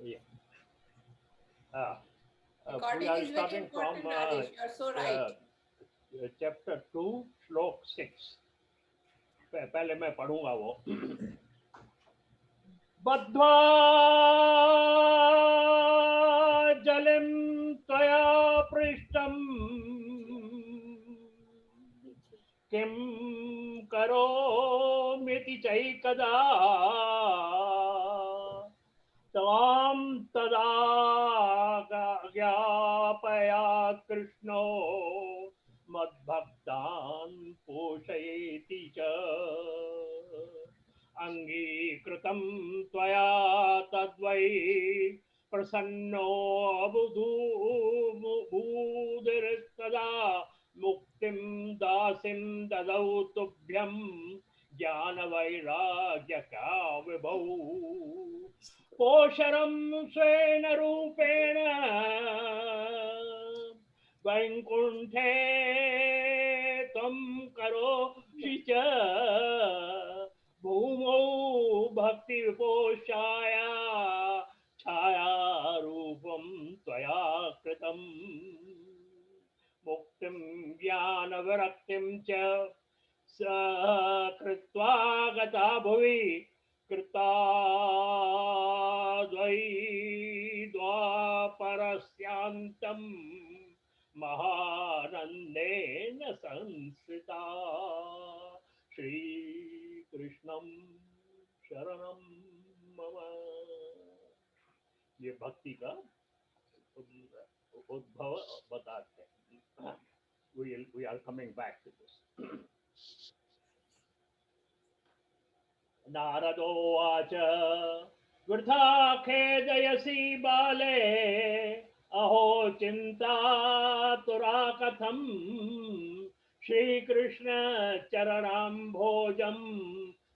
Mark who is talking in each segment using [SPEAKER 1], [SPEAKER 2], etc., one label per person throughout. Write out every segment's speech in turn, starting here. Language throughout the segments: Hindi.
[SPEAKER 1] Yeah. Uh, we
[SPEAKER 2] Recording
[SPEAKER 1] are
[SPEAKER 2] is very
[SPEAKER 1] starting from
[SPEAKER 2] important, Rajesh. You are so right.
[SPEAKER 1] chapter 2 श्लोक 6. पहले मैं पढ़ूंगा वो. बद्ध्वा जलिम त्वया पृष्ठम् किं करोमीति चैकदा त्वां तदा ज्ञापया कृष्णो मद्भक्तान् पोषयेति च अंगीकृतं त्वया तद्वै प्रसन्नो बुधूर्तदा मुक्तिं दासिं ददौ तुभ्यं ज्ञान वैराग्य का विभौ पोषरं स्वेन रूपेण वैकुंठे त्वं करोषि च भूमौ भक्ति विपोषाय छाया रूपं त्वया कृतं मुक्तिं ज्ञान विरक्तिं च कृत्वा गता भुवि कृताद्वै द्वापरस्यान्तं महानन्देन संस्थिता श्रीकृष्णं शरणं मम. ये भक्ति का उद्भव बताते हैं. We are coming back to this. नारदोवाच वृथा खेदयसि बाले अहो चिन्तातुरा कथं श्रीकृष्ण चरणाम्भोजं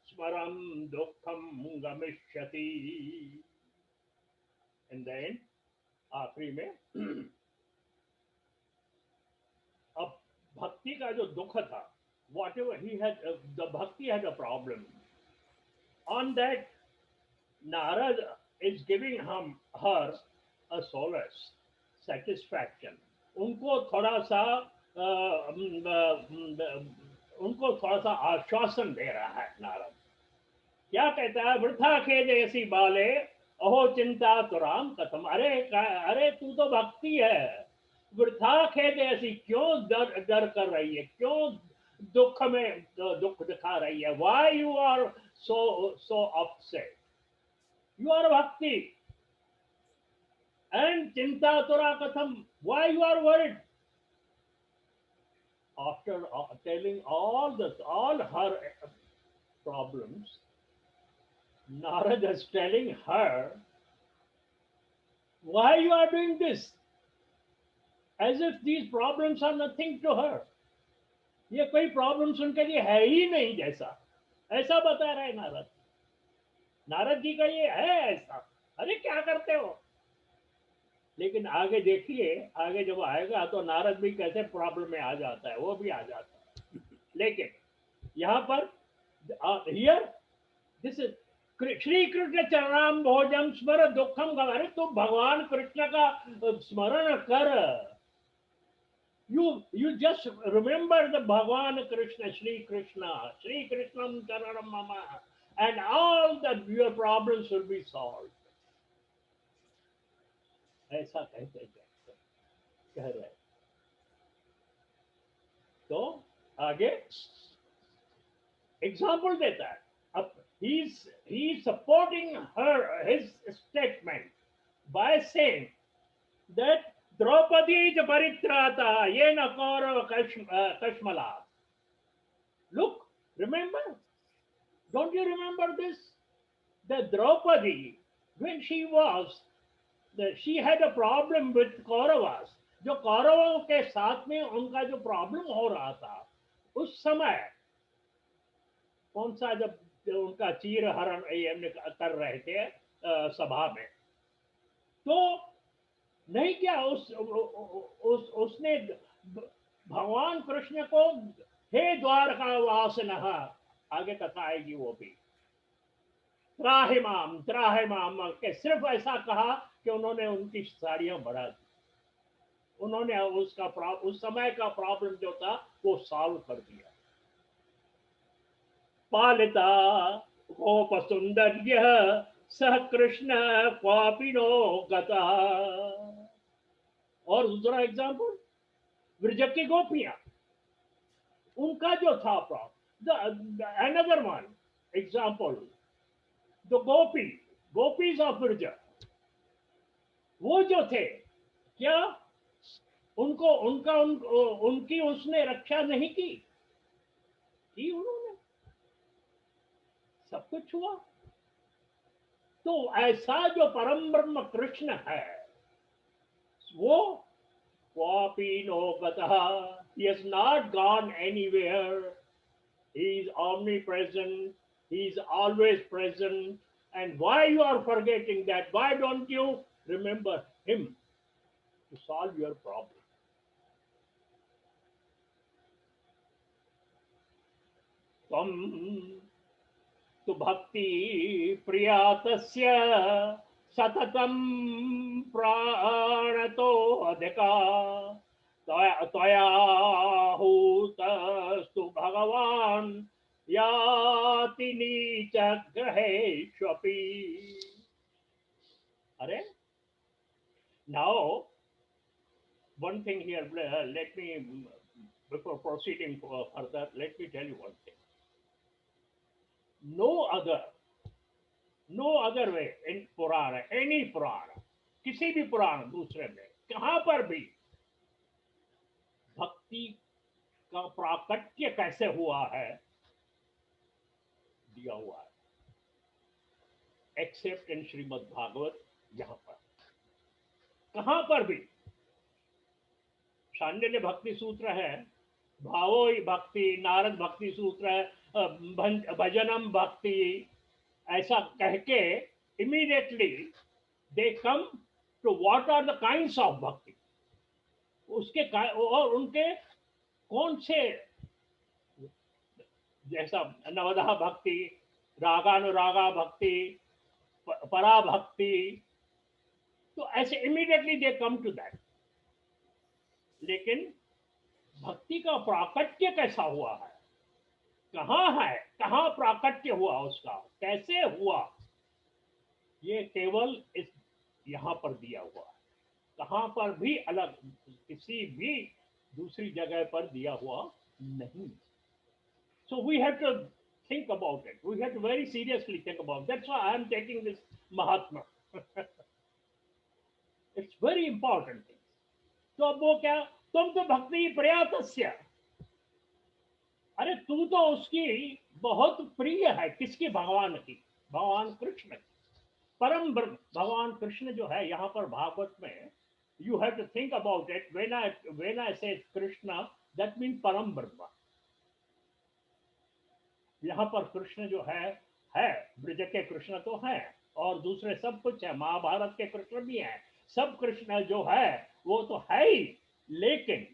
[SPEAKER 1] स्मरं दुःखं गमिष्यति. एंड देन आखिरी में अब भक्ति का जो दुख था, whatever he had, the bhakti had a problem. On that, Narad is giving her a solace, satisfaction. उनको थोड़ा सा उनको थोड़ा सा आश्वासन दे रहा है नारद. क्या कहता है? वृथा खेद ऐसी बाले अहो चिंता तुराम कथम. अरे तू तो भक्ति है, वृथा खेद ऐसी क्यों डर कर रही है, क्यों दुख में दुख दिखा रही है. Why you are so upset? You are bhakti. And chinta tura katham. Why you are worried? After telling all her problems, Narad is telling her why you are doing this, as if these problems are nothing to her. ये कोई प्रॉब्लम्स उनके लिए है ही नहीं जैसा, ऐसा बता रहे नारद. नारद जी का ये है ऐसा. अरे क्या करते हो. लेकिन आगे देखिए, आगे जब आएगा तो नारद भी कैसे प्रॉब्लम में आ जाता है, वो भी आ जाता है. लेकिन यहाँ पर here this is Shri Krishna चरणाम भोजम स्मर दुखम गम. अरे तो भगवान कृष्ण का स्मरण कर. you just remember the Bhagwan Krishna, Shri Krishnam Charanam Mama, and all that your problems will be solved. ऐसा कहते कह रहे. तो आगे एग्जाम्पल देता है. अब he's supporting his statement by saying that Draupadi च परित्राता ये न Kaurava कश्मला. Look, remember, don't you remember this? The Draupadi, when she had a problem with Kauravas. जो कौरवों के साथ में उनका जो प्रॉब्लम हो रहा था उस समय, कौन सा, जब उनका चीर हरण कर रहे थे सभा में, तो नहीं क्या उसने भगवान कृष्ण को हे द्वारका वासन, आगे कथा आएगी वो भी, त्राहिमाम के सिर्फ ऐसा कहा कि उन्होंने उनकी साड़ियां बढ़ा दी, उन्होंने उस समय का प्रॉब्लम जो था वो सॉल्व कर दिया। पालिता गोप सौंदर्य सह कृष्ण क्वापिनो गता। और दूसरा एग्जाम्पल, ब्रज की गोपियां, उनका जो था problem, another one example, the gopis of Braj, वो जो थे, क्या उनको उनकी उसने रक्षा नहीं की उन्होंने, सब कुछ हुआ। तो ऐसा जो परम ब्रह्म कृष्ण है, वो क्वापि नो गतः, he has not gone anywhere, he is omnipresent, he is always present. And why you are forgetting that? Why don't you remember him to solve your problem? त्वं तु भक्ति प्रिया तस्य सततं प्राणतो अधिका, त्वया हूतस्तु भगवान् याति नीच ग्रहेष्वपि। अरे, now one thing here, let me, before proceeding further, let me tell you one thing. No other, no other way in Purana, any Purana, किसी भी पुराण दूसरे में कहां पर भी भक्ति का प्राकट्य कैसे हुआ है दिया हुआ है, एक्सेप्ट इन श्रीमद् भागवत। यहां पर कहां पर भी शांडिल्य भक्ति सूत्र है, भावो भक्ति, नारद भक्ति सूत्र है, भजनम भक्ति, ऐसा कह के immediately they come to what are the kinds of bhakti, उसके और उनके कौन से, जैसा नवधा भक्ति, रागानुरागा भक्ति, परा भक्ति, तो ऐसे immediately they come to that. लेकिन भक्ति का प्राकट्य कैसा हुआ है, कहां प्राकट्य हुआ उसका, कैसे हुआ, ये केवल इस यहां पर दिया हुआ है, कहां पर भी अलग किसी भी दूसरी जगह पर दिया हुआ नहीं। So we have to think about it. We have to very seriously think about it. That's why I am taking this Mahatma. It's very important thing. तो अब वो क्या, तुम तो भक्ति प्रयातस्य, अरे तू तो उसकी बहुत प्रिय है, किसकी, भगवान की, भगवान कृष्ण की, परम ब्रह्म भगवान कृष्ण जो है यहाँ पर भागवत में, you have to think about it, when I say Krishna, that mean परम ब्रह्म। यहाँ पर कृष्ण जो है ब्रज के कृष्ण तो है, और दूसरे सब कुछ है, महाभारत के कृष्ण भी हैं, सब कृष्ण जो है वो तो है ही। लेकिन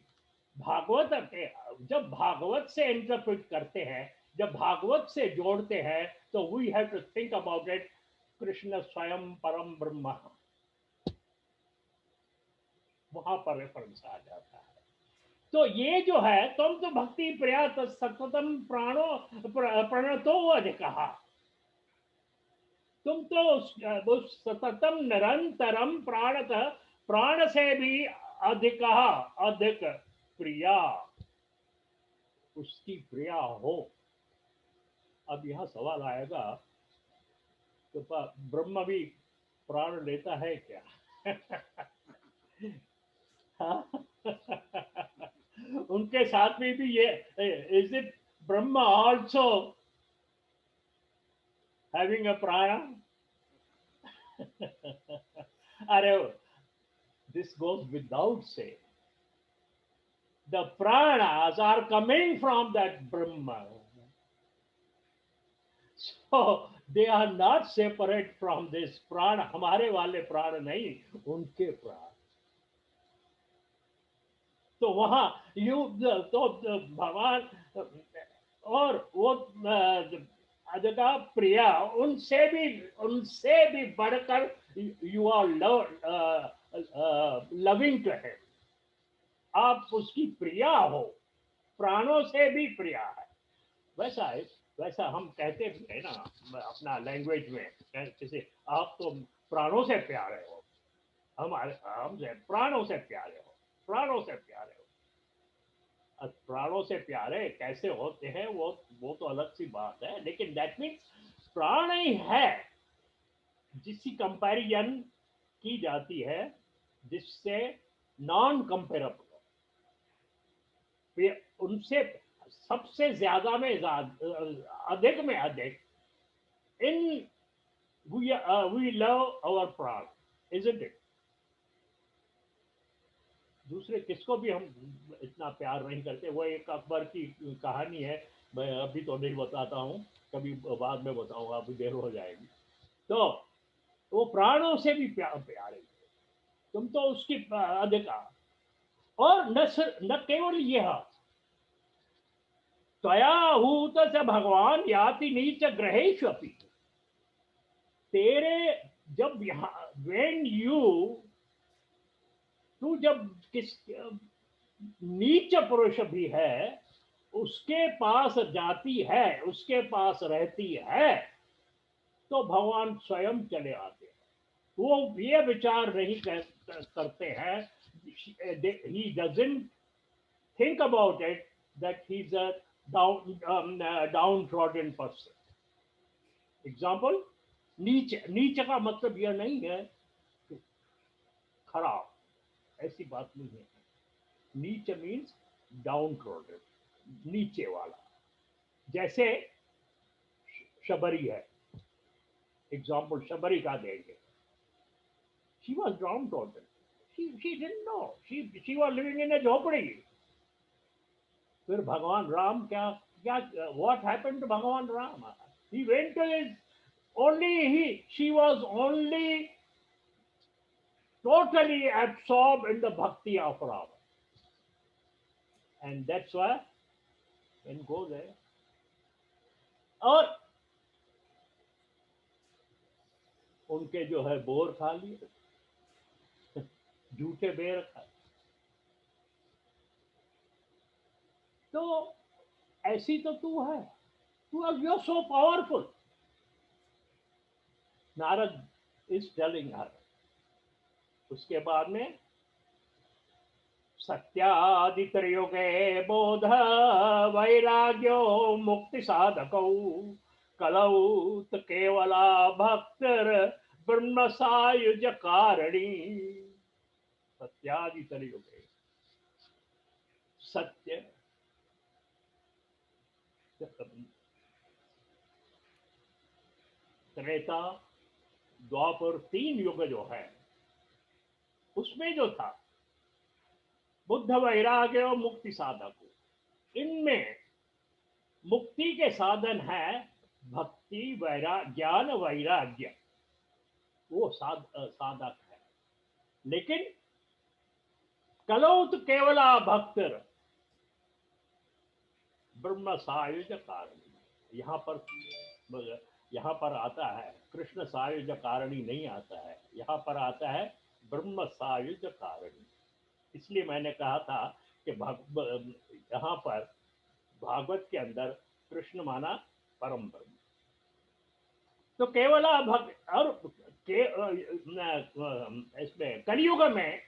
[SPEAKER 1] भागवत के जब भागवत से इंटरप्रेट करते हैं, जब भागवत से जोड़ते हैं, तो we have to think about it, Krishna स्वयं परम ब्रह्म, वहां पर रेफरेंस आ जाता है। तो ये जो है, तुम तो भक्ति प्रिया सततम प्राणो प्रणतो अधिकहा, तुम तो सततम निरंतरम प्राणतः, प्राण से भी अधिक प्रिया, उसकी प्रिया हो। अब यहां सवाल आएगा, तो ब्रह्म भी प्राण लेता है क्या? उनके साथ में भी ये, is it Brahma also having a प्राण? अरे, this goes without saying. The pranas are coming from that Brahma. So they are not separate from this prana. हमारे वाले प्राण नहीं, उनके प्राण। तो वहां तो भगवान, और वो अधिका प्रिया, उनसे भी बढ़कर you are loving to him, आप उसकी प्रिया हो, प्राणों से भी प्रिया है। वैसा है, वैसा हम कहते भी है ना अपना लैंग्वेज में, जैसे आप तो प्राणों से प्यारे हो, हमारे हमसे प्राणों से प्यारे हो, प्राणों से प्यारे हो। अब प्राणों से प्यारे कैसे होते हैं वो तो अलग सी बात है, लेकिन दैट मीन्स प्राण ही है जिसकी कंपैरिजन की जाती है, जिससे नॉन कंपेरेबल, उनसे सबसे ज्यादा में अधिक में अधिक, इन वी लव आवर प्राण, इजंट इट? दूसरे किसको भी हम इतना प्यार नहीं करते। वो एक अकबर की कहानी है, मैं अभी तो नहीं बताता हूँ, कभी बाद में बताऊंगा, अभी देर हो जाएगी। तो वो प्राणों से भी प्यारे, तुम तो उसकी अधिकार। और न केवल यह, त्वया हूत स भगवान याति नीच ग्रहेषु अपि, तेरे जब यहाँ वेन यू, तू जब किस नीच पुरुष भी है उसके पास जाती है, उसके पास रहती है, तो भगवान स्वयं चले आते हैं। वो ये विचार नहीं करते हैं, he doesn't think about it that he's a downtrodden person. Example, नीच, नीच का मतलब यह नहीं है खराब, ऐसी बात नहीं है। नीच मीन्स डाउन ट्रोडन, नीचे वाला। जैसे शबरी है, एग्जाम्पल शबरी का देंगे। She was down trodden, she didn't know, she was living in a झोपड़ी। फिर भगवान राम क्या क्या, what happened to भगवान Ram? He went to his, only she was only totally absorbed in the bhakti of Ram, and that's why can go there. और उनके जो है बोर खा लिए, झूठे बेर खाए। तो ऐसी तो तू है, you are so powerful. Narad is telling her. उसके बाद में सत्यादित्रयुगे बोध वैराग्यो मुक्ति साधकौ कलौ त केवला भक्तिर ब्रह्म सायुज कारणी। सत्यादित्रयुगे, सत्य, त्रेता, द्वापर, 3 युग जो है, उसमें जो था बुद्ध वैराग्य और मुक्ति साधक, इनमें मुक्ति के साधन है भक्ति, ज्ञान, वैराग्य, वो साधक है। लेकिन कलौत केवला भक्तिर ब्रह्म सायुज कारणी, यहाँ पर आता है कृष्ण सायुज कारणी नहीं आता है, यहाँ पर आता है ब्रह्म सायुज कारणी। इसलिए मैंने कहा था कि यहाँ पर भागवत के अंदर कृष्ण माना परम ब्रह्म। तो केवला भक्त, और इसमें कलयुग में,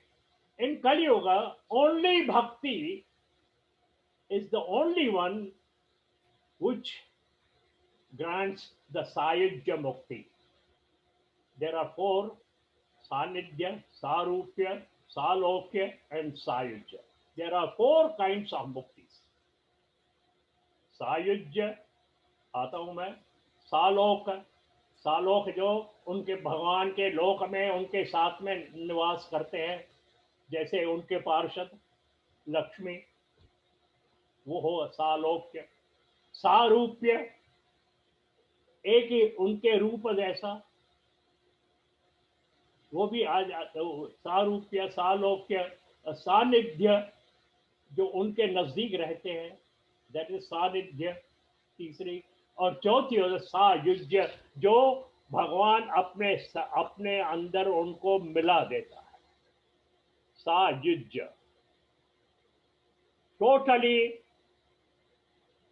[SPEAKER 1] इन कलयुग ओनली भक्ति is the only one which grants the Sayujya Mukti. There are 4: Sanidhya, Sarupya, Salokya and Sayujya. There are 4 kinds of muktis. सायुज्य आता हूं मैं, सालोक, सालोक जो उनके भगवान के लोक में उनके साथ में निवास करते हैं, जैसे उनके पार्षद लक्ष्मी, वो हो सालोक्य। सारूप्य, एक ही उनके रूप जैसा, वो भी आ जाते हो। सारूप्य, सालोक्य। सानिध्य, जो उनके नजदीक रहते हैं, दैट इज सानिध्य, तीसरी। और चौथी हो सायुज्य, जो भगवान अपने अंदर उनको मिला देता है। सायुज्य टोटली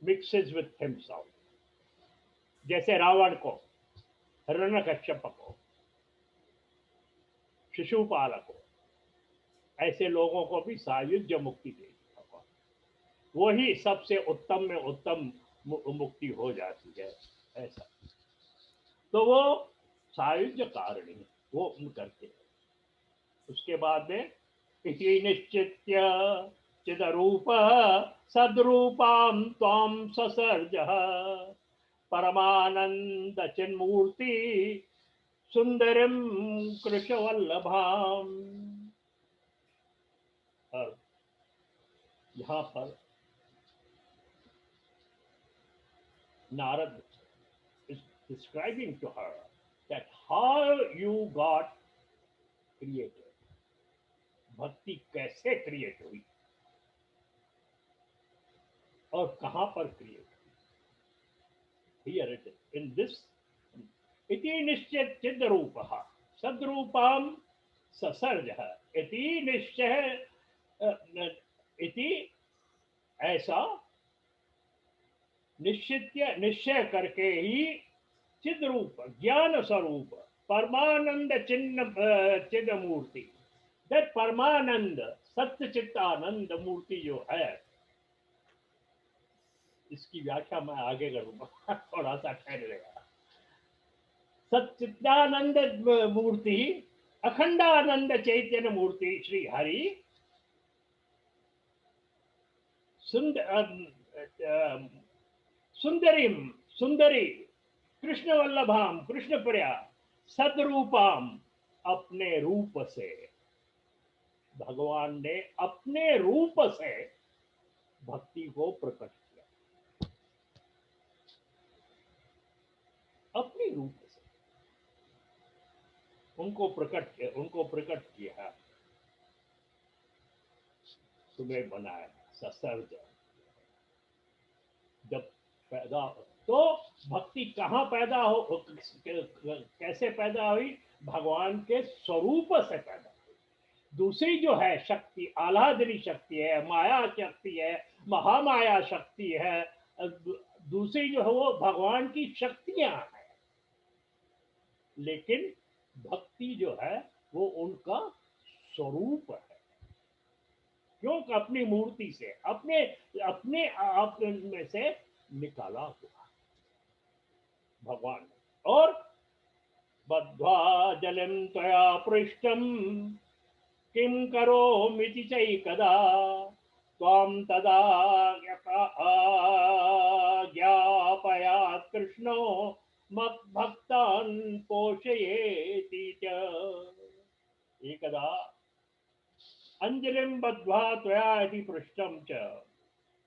[SPEAKER 1] मिक्सेस विथ हिमसेल्फ, जैसे रावण को, हिरण्यकश्यप को, शिशुपाल को, ऐसे लोगों को भी सायुज्य मुक्ति देगी भगवान। वही सबसे उत्तम में उत्तम मुक्ति हो जाती है ऐसा। तो वो सायुज्य कारणी वो करते हैं। उसके बाद में इति निश्चित्य चिदरूप सद्रूपां त्वां ससर्जः परमानंद चिन्मूर्ति सुंदरिम कृशवल्लभाम। और यहाँ पर Narad is describing to her that how you got created, भक्ति कैसे क्रिएट हुई और कहां पर क्रिएट हुई। Here it is in this इति निश्चय चिद रूप सद्रूपाम ससर्ज इति निश्चय, इति ऐसा निश्चय करके ही चिद रूप ज्ञान स्वरूप परमानंद चिद मूर्ति, दैट परमानंद सत्य चित्तानंद मूर्ति जो है, इसकी व्याख्या मैं आगे करूंगा थोड़ा सा ठहरेगा। सच्चिदानंद मूर्ति अखंडानंद चैतन्य मूर्ति श्री हरि सुंदरी कृष्ण वल्लभाम कृष्ण प्रिया सदरूपाम, अपने रूप से भगवान ने अपने रूप से भक्ति को प्रकट किया, अपने रूप से उनको प्रकट किया, तुम्हें बनाया ससर्ज। जब पैदा तो भक्ति कहाँ पैदा हो, कैसे पैदा हुई, भगवान के स्वरूप से पैदा हुई। दूसरी जो है शक्ति आह्लादनी शक्ति है, माया शक्ति है, महामाया शक्ति है, दूसरी जो है वो भगवान की शक्तियां हैं। लेकिन भक्ति जो है वो उनका स्वरूप है, क्योंकि अपनी मूर्ति से अपने आप में से निकाला हुआ भगवान। और बद्ध्वा जलम त्वया पृष्ठम किम करोमीति चैकदा त्वां तदा ज्ञापयात् कृष्णो मद्भक्तान् पोषयेति च। एकदा अंजलिं बद्ध्वा त्वया इति पृष्ठं च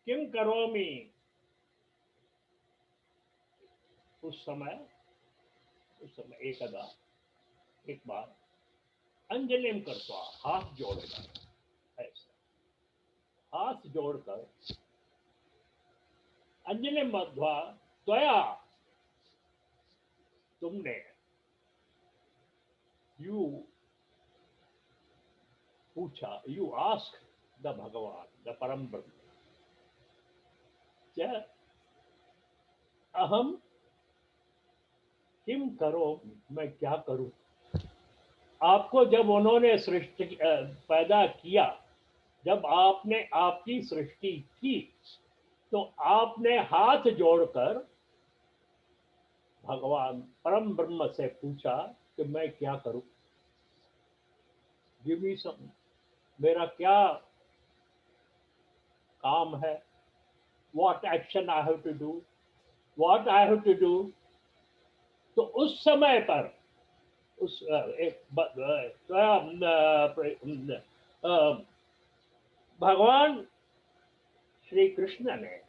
[SPEAKER 1] किं करोमि, उस समय एक बार अंजलिम करता, हाथ जोड़कर, ऐसा हाथ जोड़कर अंजलिम बद्ध्वा त्वया, तुमने, यू पूछा, यू आस्क द भगवान द परम ब्रह्म, अहम किम करो, मैं क्या करूं। आपको जब उन्होंने सृष्टि पैदा किया, जब आपने आपकी सृष्टि की, तो आपने हाथ जोड़कर भगवान परम ब्रह्म से पूछा कि मैं क्या करूं, गिव मी सम, मेरा क्या काम है, what action I have to do, what I have to do. तो उस समय पर उस भगवान श्री कृष्ण ने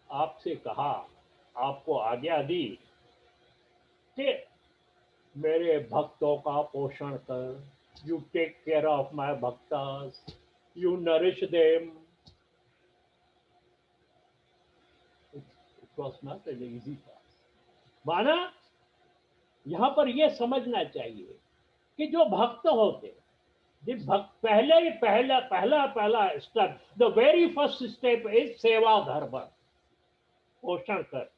[SPEAKER 1] आपसे कहा, आपको आज्ञा दी कि मेरे भक्तों का पोषण कर, you take care of my bhaktas, you nourish them. was not an easy task. माना यहाँ पर यह समझना चाहिए कि जो भक्त होते, जिस भक्त पहला step, the very first step is सेवा धर्म, पोषण कर,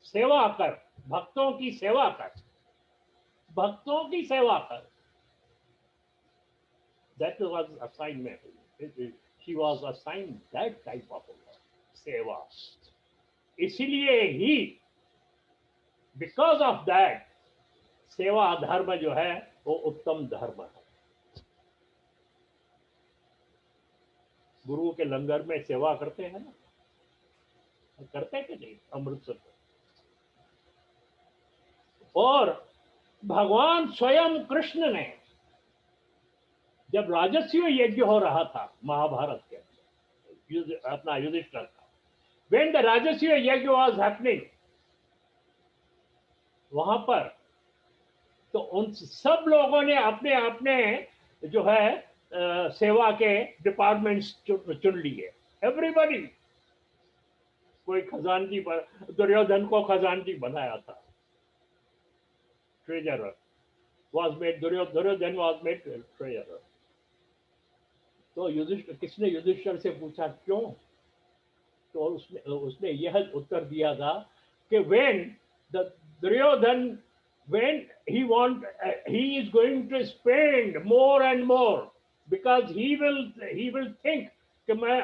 [SPEAKER 1] सेवा कर, भक्तों की सेवा कर, भक्तों की सेवा कर. That was assignment. She was assigned that type of work, सेवा. इसलिए ही बिकॉज ऑफ दैट सेवा धर्म जो है वो उत्तम धर्म है. गुरु के लंगर में सेवा करते हैं ना, करते कि नहीं अमृतसर में. और भगवान स्वयं कृष्ण ने जब राजस्व यज्ञ हो रहा था महाभारत के, अपना युधिष्ठिर था, when the राजस्व यज्ञ was happening, वहां पर तो उन सब लोगों ने अपने अपने जो है सेवा के डिपार्टमेंट्स चुन लिए. एवरीबॉडी. कोई खजानची, दुर्योधन को खजानची बनाया था, treasurer was made, Duryodhan was made treasurer. तो युधिष्ठिर, किसने युधिष्ठिर से पूछा क्यों? तो उसने यह उत्तर दिया था कि when the Duryodhan, when he is going to spend more and more, because he will think कि मैं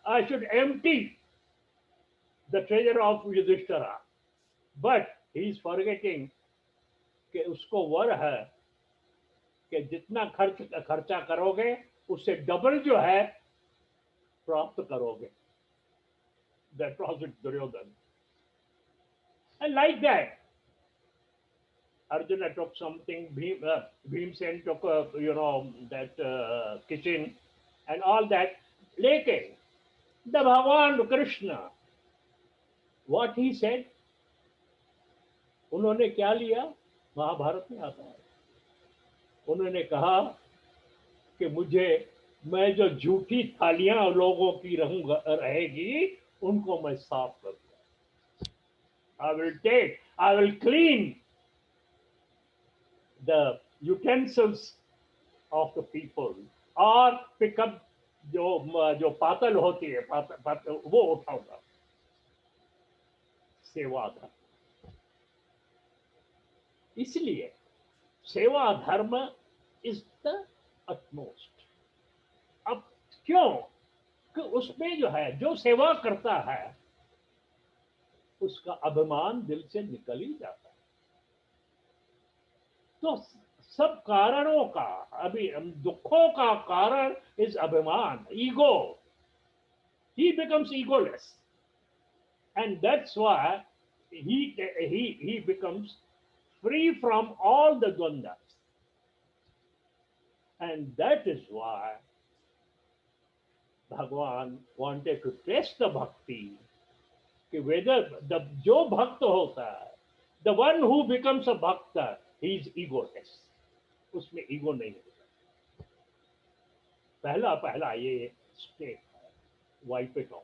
[SPEAKER 1] I should empty the treasure of Yudhishthira, but he is forgetting कि उसको वर है कि जितना खर्चा करोगे उससे डबल जो है प्राप्त करोगे. That was it, Duryodhan. And like that, Arjuna took something, Bhimsen took that kitchen and all that. Lekin, the Bhagwan Krishna, what he said, उन्होंने क्या लिया? महाभारत में आता है. उन्होंने कहा कि मैं जो झूठी थालियां लोगों की रहेगी उनको मैं साफ कर दूंगा. I will clean the utensils of the people, और pick up जो पातल होती है, पातल वो उठाऊंगा. सेवा धर्म. इसलिए सेवा धर्म इज द अटमोस्ट. अब क्यों कि उसमें जो है, जो सेवा करता है उसका अभिमान दिल से निकल ही जाता है. तो सब कारणों का, अभी दुखों का कारण इज अभिमान, ego. He becomes egoless, and that's why he becomes free from all the dvandvas. And that is why Bhagwan wanted to test the bhakti, कि whether जो भक्त होता है, the one who becomes a bhakta, he is egoless. उसमें ईगो नहीं होता. पहला ये स्टेप है, वाइप इट ऑफ.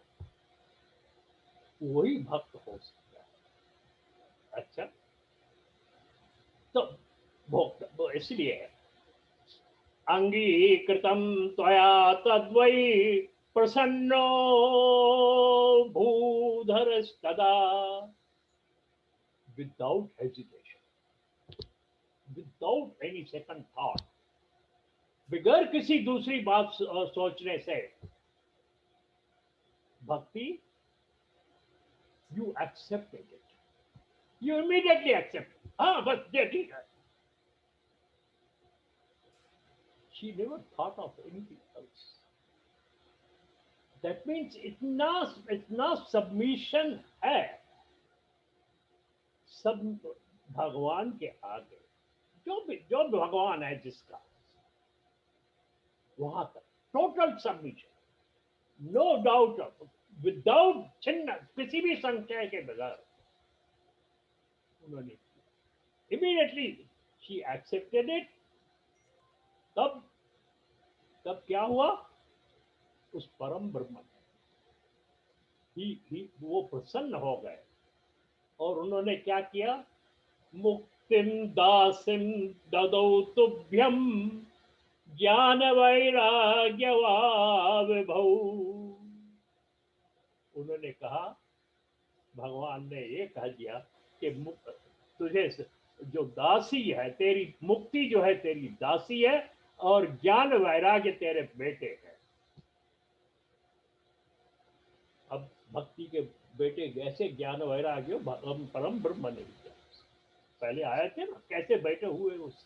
[SPEAKER 1] वही भक्त हो सकता है. अच्छा, तो इसलिए अंगीकृतं त्वया तद्वै प्रसन्नो भूधरस्तदा, without hesitation, without any second thought, बगैर किसी दूसरी बात सोचने से, भक्ति, you accepted it, you immediately accept. हाँ, बस ये ठीक है. She never thought of anything else. That means इतना सबमिशन है सब भगवान के आगे. जो भगवान है जिसका, वहां तक total submission, no doubt, without चिन्ह, किसी भी संशय के बगैर उन्होंने इमीडिएटली शी एक्सेप्टेड इट. तब क्या हुआ? उस परम ब्रह्म वो प्रसन्न हो गए और उन्होंने क्या किया, मुक्तिम दासिम ददौ तुभ्यम ज्ञान वैराग्य विभौ। उन्होंने कहा, भगवान ने ये कह दिया कि तुझे जो दासी है, तेरी मुक्ति जो है तेरी दासी है और ज्ञान वैराग्य तेरे बेटे हैं। अब भक्ति के बेटे कैसे ज्ञान वैराग्य परम ब्रह्म नहीं किया, पहले आए थे ना कैसे बैठे हुए उस,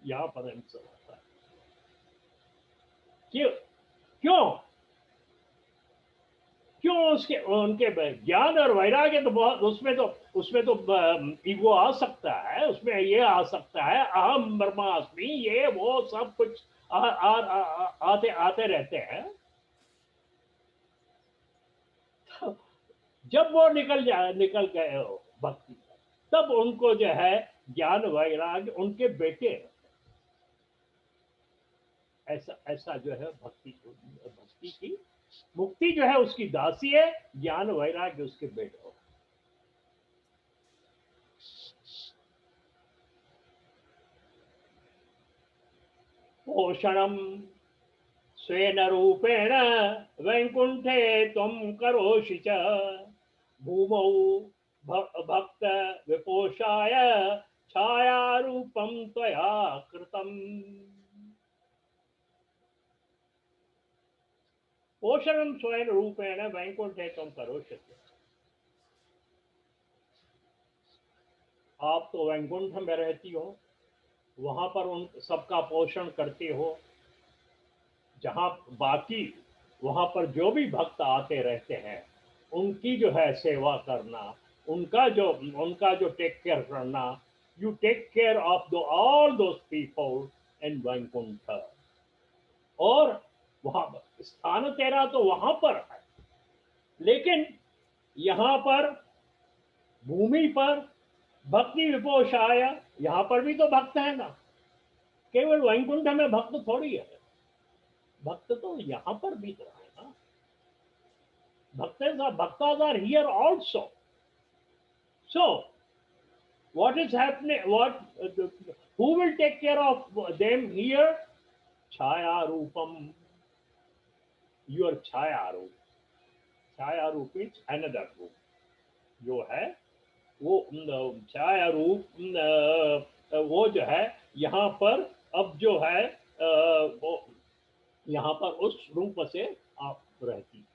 [SPEAKER 1] यहाँ पर आंसर आता है। क्यों क्यों क्यों उसके उनके ज्ञान और वैराग्य तो बहुत, उसमें तो ईगो आ सकता है, उसमें ये आ सकता है अहम ब्रह्मास्मि, ये वो सब कुछ आते आते रहते हैं। जब वो निकल गए हो भक्ति, तब उनको जो है ज्ञान वैराग्य उनके बेटे, ऐसा ऐसा जो है भक्ति की मुक्ति जो है उसकी दासी है, ज्ञान वैराग्य उसके बेटे हो। पोषणम स्वेन रूपेण वैकुंठे त्वं करोषि च भूमौ भक्त विपोषाय छायारूपं त्वया कृतम्। पोषणम स्वयं रूपेण वैकुंठे त्वं करोषि च। आप तो वैकुंठ में रहती हो, वहां पर उन सबका पोषण करते हो, जहां बाकी वहां पर जो भी भक्त आते रहते हैं उनकी जो है सेवा करना, उनका जो टेक केयर करना, you take care of the all those people in Vaikuntha. और वहां स्थान तेरा तो वहां पर है, लेकिन यहाँ पर भूमि पर भक्ति विपोषाय, यहाँ पर भी तो भक्त है ना, केवल वैकुंठ में भक्त थोड़ी है, भक्त तो यहाँ पर भी तो है ना। Bhaktas are here also. So, what is happening? Who will take care of them here? Chaya Rupam, your Chaya Roop. Chaya Roop is another roop. जो है वो छाया रूप, वो जो है यहाँ पर अब जो है वो यहाँ पर उस रूप से आप रहती।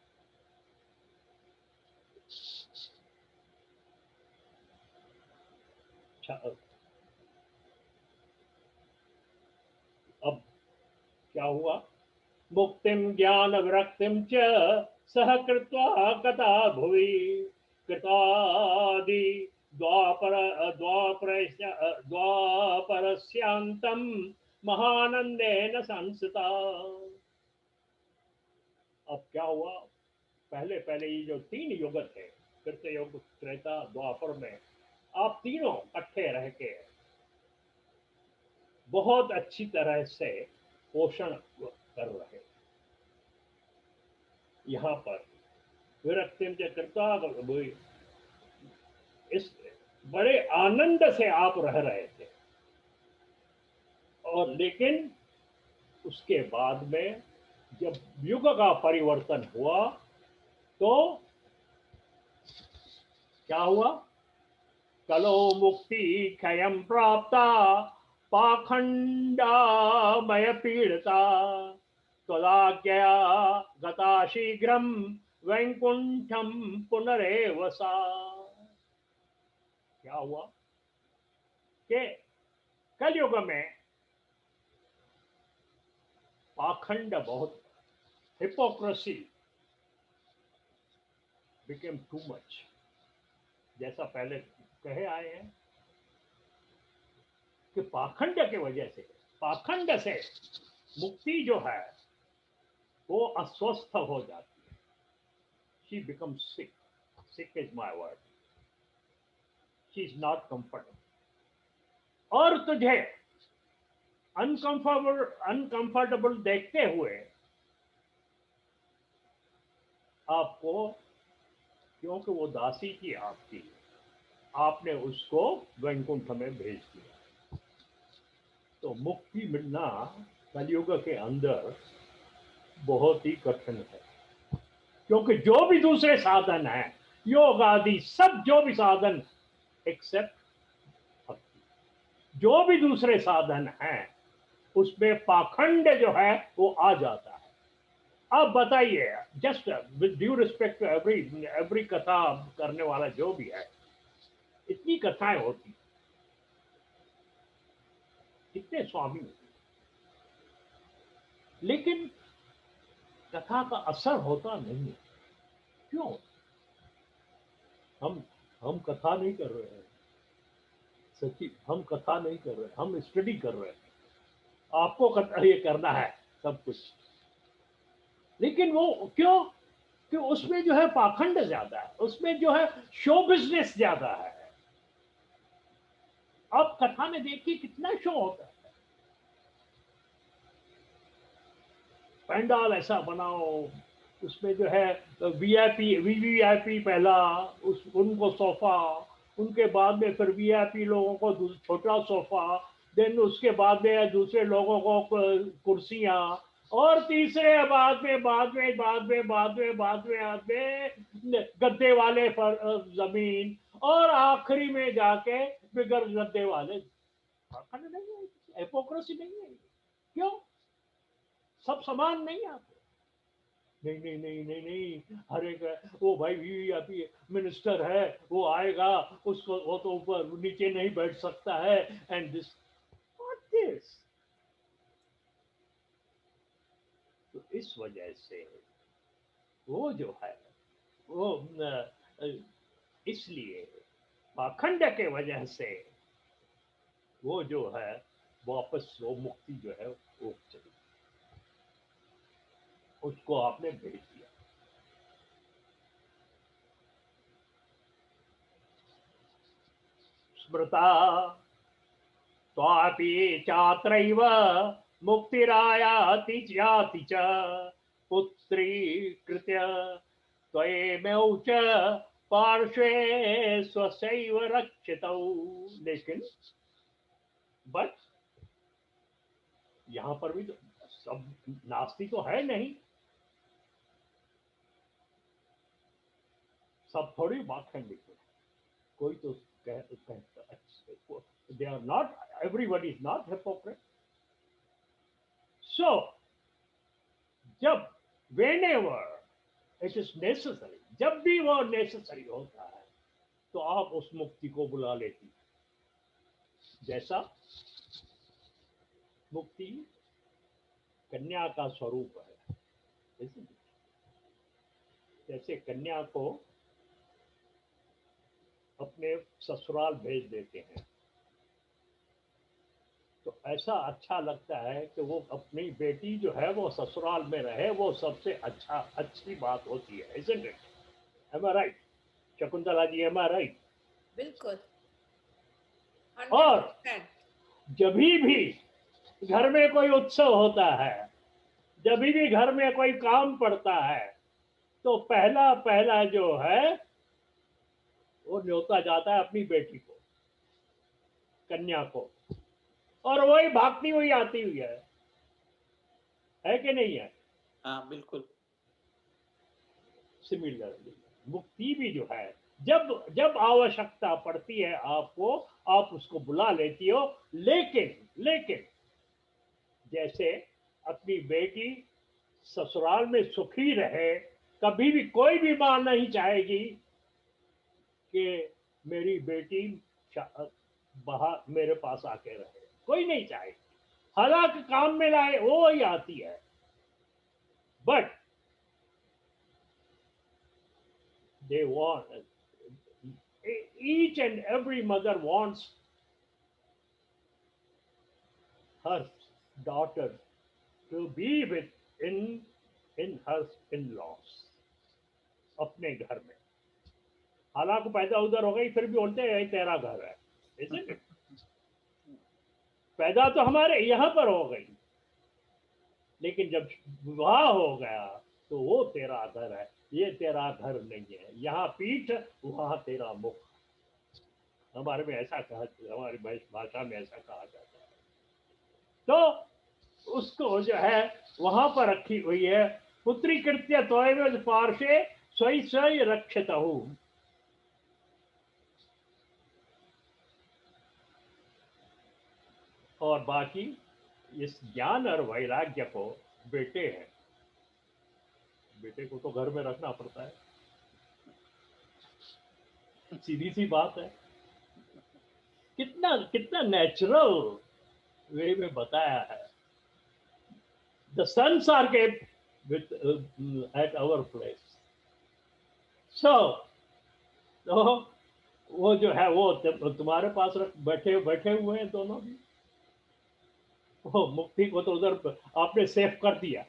[SPEAKER 1] अब क्या हुआ, मुक्तिम ज्ञान विरक्तिम च सह कृत्वा कथा भुवि कृतादि द्वापर द्वापरस्यांतम महानंदेन संस्था। अब क्या हुआ, पहले पहले ये जो तीन युग थे, कृत युग त्रेता द्वापर में, आप तीनों इकट्ठे रह के बहुत अच्छी तरह से पोषण कर रहे। यहाँ पर विरक्तिम च कृत्वा, इस बड़े आनंद से आप रह रहे थे। और लेकिन उसके बाद में जब युग का परिवर्तन हुआ तो क्या हुआ, कलो मुक्ति क्षयं प्राप्ता पाखंडामय पीड़िता त्वदाज्ञया गता शीघ्रम वैकुंठम पुनरेव सा। क्या हुआ कि कलयुग में पाखंड बहुत, हिपोक्रेसी बिकेम टू मच, जैसा पहले कहे आए हैं कि पाखंड के वजह से, पाखंड से मुक्ति जो है वो अस्वस्थ हो जाती है। She become sick, sick is my word, she is not comfortable. और तुझे अनकंफर्टेबल देखते हुए आपको, क्योंकि वो दासी थी आपकी, आपने उसको वैकुंठ में भेज दिया। तो मुक्ति मिलना कलयुग के अंदर बहुत ही कठिन है, क्योंकि जो भी दूसरे साधन है, योग आदि सब जो भी साधन, एक्सेप्ट भक्ति, जो भी दूसरे साधन हैं उसमें पाखंड जो है वो आ जाता है। अब बताइए, just with due respect to every every कथा करने वाला जो भी है, इतनी कथाएं होती, कितने स्वामी, लेकिन कथा का असर होता नहीं है। क्यों? हम हम कथा नहीं कर रहे हैं, सच्ची हम कथा नहीं कर रहे, हम स्टडी कर रहे हैं। आपको कथा ये करना है सब कुछ, लेकिन वो क्यों? कि उसमें जो है पाखंड ज्यादा है, उसमें जो है शो बिजनेस ज्यादा है। अब कथा में देखिए कितना शो होता है, पंडाल ऐसा बनाओ, उसमें जो है वीआईपी वीवीआईपी पहला, उस उनको सोफा, उनके बाद में फिर वीआईपी लोगों को छोटा सोफा, देन उसके बाद में दूसरे लोगों को कुर्सियां, और तीसरे बाद में गद्दे वाले जमीन, और आखिरी में जाके बिगर गद्दे वाले। नहीं है, हिपोक्रेसी नहीं है? क्यों? सब समान नहीं आते? नहीं नहीं नहीं नहीं नहीं, हर एक वो भाई वीवीआईपी मिनिस्टर है, वो आएगा, उसको वो तो ऊपर नीचे नहीं बैठ सकता है, एंड दिस व्हाट दिस। तो इस वजह से वो जो है वो इसलिए पाखंड के वजह से वो जो है वापस वो मुक्ति जो है वो चली, उसको आपने भेज दिया। स्मृता त्वापि चात्रैव मुक्तिरायाति याति च पुत्रीकृत्य त्वमेव च पार्श्वे स्वसैव रक्षितौ। लेकिन बट यहां पर भी तो सब नास्ती तो है नहीं, सब थोड़ी बात है, लेकिन कोई तो they are not, everybody is not hypocrite. So जब whenever इट इज नेसेसरी, जब भी वो नेसेसरी होता है, तो आप उस मुक्ति को बुला लेती। जैसा मुक्ति कन्या का स्वरूप है, जैसे कन्या को अपने ससुराल भेज देते हैं, तो ऐसा अच्छा लगता है कि वो अपनी बेटी जो है वो ससुराल में रहे, वो सबसे अच्छी बात होती है, isn't it? Am I right? Shakuntala ji, am I right?
[SPEAKER 2] बिल्कुल,
[SPEAKER 1] और
[SPEAKER 2] 100%।
[SPEAKER 1] जब भी घर में कोई उत्सव होता है, जब भी घर में कोई काम पड़ता है, तो पहला पहला जो है वो न्योता जाता है अपनी बेटी को, कन्या को, और वही भागती हुई आती हुई है कि नहीं है?
[SPEAKER 3] हाँ बिल्कुल।
[SPEAKER 1] सिमिलरली मुक्ति भी जो है, जब जब आवश्यकता पड़ती है आपको, आप उसको बुला लेती हो। लेकिन लेकिन जैसे अपनी बेटी ससुराल में सुखी रहे, कभी भी कोई भी मां नहीं चाहेगी कि मेरी बेटी बाहर मेरे पास आके रहे, कोई नहीं चाहेगी। हालांकि काम में लाए वो ही आती है, but they want, each and every mother wants her daughter to be with in her in-laws, अपने घर में। हालांकि पैदा उधर हो गई, फिर भी बोलते हैं तेरा घर है, isn't it? पैदा तो हमारे यहां पर हो गई, लेकिन जब विवाह हो गया तो वो तेरा घर है। ये तेरा घर नहीं है, यहाँ पीठ वहां तेरा मुख। हमारे में ऐसा कहा, हमारी भाषा में ऐसा कहा जाता है। तो उसको जो है वहां पर रखी हुई है, पुत्री कृत्य त्वमेव पार्श्वे स्वयं स्वयं रक्षित हूं। और बाकी इस ज्ञान और वैराग्य को बेटे हैं, बेटे को तो घर में रखना पड़ता है, सीधी सी बात है। कितना कितना नेचुरल वे में बताया है। The sons are kept with at our place. So तो वो जो है वो तुम्हारे पास बैठे बैठे हुए हैं दोनों भी। वो मुक्ति को तो उधर आपने सेफ कर दिया,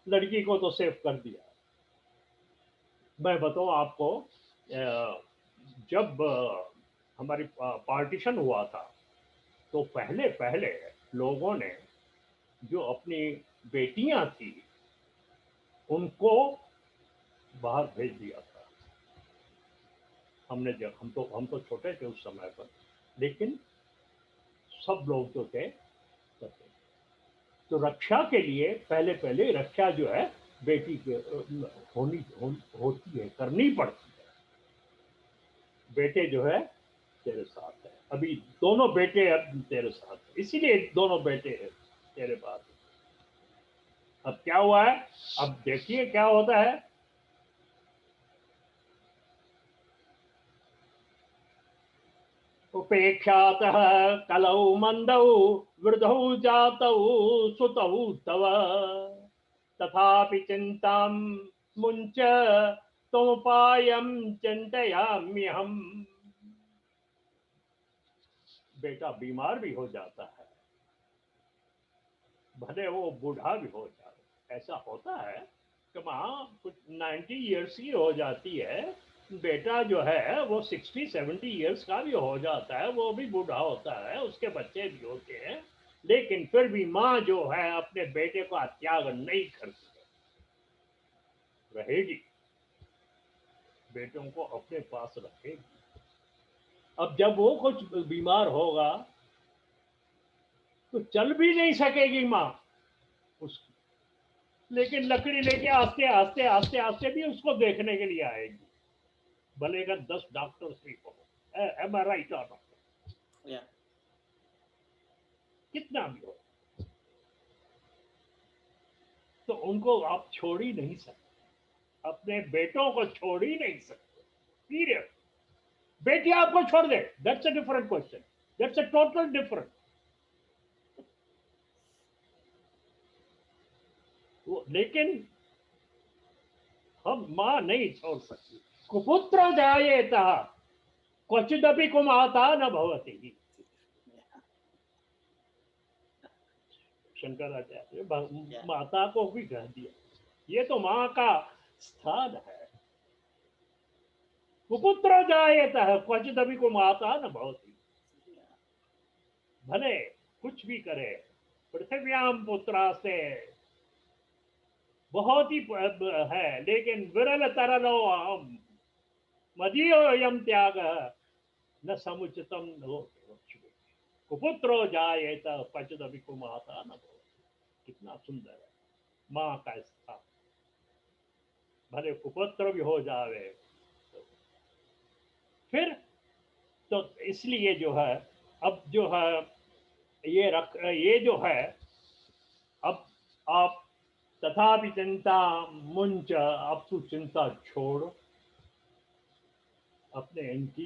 [SPEAKER 1] लड़की को तो सेफ कर दिया। मैं बताऊं आपको, जब हमारी पार्टीशन हुआ था, तो पहले पहले लोगों ने जो अपनी बेटियां थी उनको बाहर भेज दिया था। हमने जब हम तो छोटे थे उस समय पर, लेकिन सब लोग जो थे करते। तो रक्षा के लिए पहले पहले रक्षा जो है बेटी के होती है, करनी पड़ती है। बेटे जो है तेरे साथ है, अभी दोनों बेटे अब तेरे साथ है, इसीलिए दोनों बेटे हैं तेरे पास। अब क्या हुआ है, अब देखिए क्या होता है। उपेक्षातः कलौ मंदौ वृद्धौ जातौ सुतौ तव तथापि चिंतां मुंच तोपायं चिंतयाम्यहम्। बेटा बीमार भी हो जाता है, भले वो बूढ़ा भी हो जाए, ऐसा होता है कि माँ कुछ 90 ईयर्स की हो जाती है, बेटा जो है वो 60-70 ईयर्स का भी हो जाता है, वो भी बूढ़ा होता है, उसके बच्चे भी होते हैं, लेकिन फिर भी माँ जो है अपने बेटे को त्याग नहीं करती, रहेगी, बेटों को अपने पास रखेगी। अब जब वो कुछ बीमार होगा तो चल भी नहीं सकेगी माँ उसकी, लेकिन लकड़ी लेके आस्ते आस्ते आस्ते आस्ते भी उसको देखने के लिए आएगी, भले अगर 10 डॉक्टर्स भी हो। एम आर राइट डॉक्टर, कितना भी हो, तो उनको आप छोड़ ही नहीं सकते, अपने बेटों को छोड़ ही नहीं सकते, पीरियड। बेटी आपको छोड़ दे, that's a different question, that's a total different. लेकिन हम मां नहीं छोड़ सकती। कुपुत्र जायेत क्वचिदपि कुमाता न भवति। शंकराचार्य माता को भी कह दिया, ये तो माँ का स्थान है। कुपुत्र जायेत क्वचिदपि कुमाता न भवति। भले कुछ भी करे, पृथ्व्याम पुत्रा से बहुत ही है, लेकिन विरल तरलो हम मदीयो यम त्याग न समुचितम नो। कुपुत्रो जायेत क्वचिदपि कुमाता न भवति। कितना सुंदर है माँ का स्थान, भले कुपुत्र भी हो जावे तो। फिर तो इसलिए जो है, अब जो है ये जो है, अब आप तथापि चिंता मुंच, अब तू चिंता छोड़ अपने इनकी,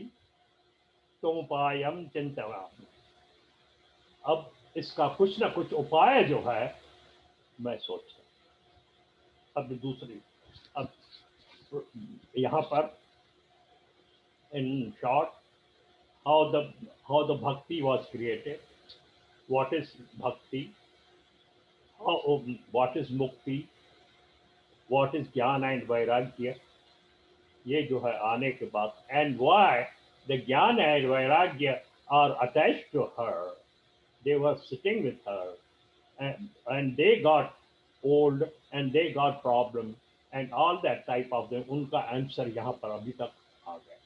[SPEAKER 1] तुम उपायम चिंतवा। अब इसका कुछ ना कुछ उपाय जो है मैं सोच रहा। अब दूसरी, अब यहाँ पर in short, how the how the bhakti was created, what is bhakti, what is mukti, what is jnana and vairagya, ये जो है आने के बाद, and why the jnana and vairagya are attached to her, they were sitting with her, and they got old and they got problem, and all that type of them, उनका आंसर यहाँ पर अभी तक आ गया।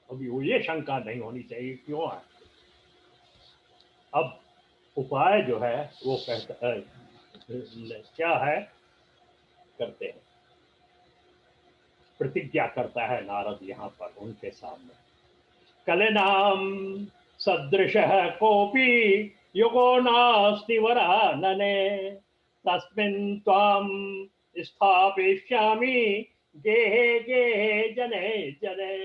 [SPEAKER 1] अभी वो ये शंका नहीं होनी चाहिए क्यों है। अब उपाय जो है वो कहता क्या है, करते हैं, प्रतिज्ञा करता है नारद यहाँ पर उनके सामने। कलनाम सदृश कोपी युगो नास्ति वरानने, तस्मिन् त्वां स्थापयिष्यामि गेहे गेहे जने जने।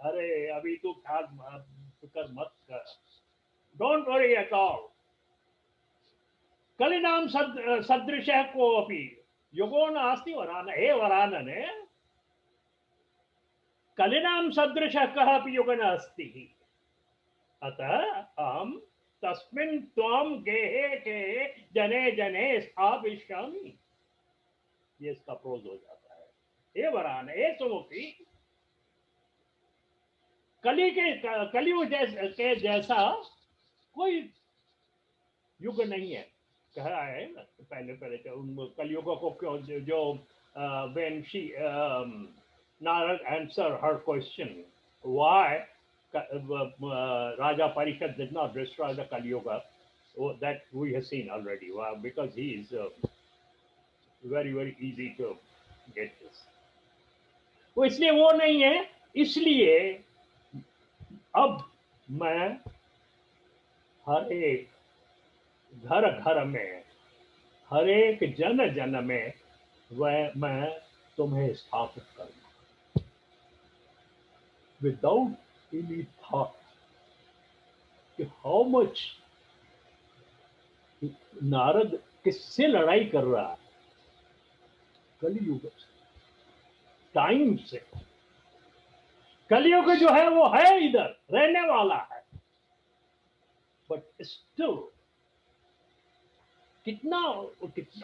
[SPEAKER 1] अरे अभी तू ख्याल फिक्र मत कर, डोंट वरी एट ऑल। कलिनाम सदृश कोपी युगो नास्ति वरान, हे वरानने, कलिनाम सदृश कः अपि युगो नास्ति, अतः अहम तस्मिन् त्वं गेहे गेहे जने जने स्थापयिष्यामि। ये इसका प्रोज हो जाता है। हे वरान, हे सुमुखी, कलियुग के जैसा कोई युग नहीं है। कहा है ना पहले पहले कलियुग को क्यों जो when she Narad answered her question why Raja Parikshit did not destroy the Kali Yuga, that we have seen already. Why? Because he is very very easy to get this. वो इसलिए वो नहीं है, इसलिए अब मैं हर एक घर घर में, हर एक जन जन में वह मैं तुम्हें स्थापित करूंगा, विदाउट एनी थॉट कि हाउ मच नारद किससे लड़ाई कर रहा है, कलियुग से, टाइम से। कलियुग जो है वो है इधर, रहने वाला है, बट स्टिल कितना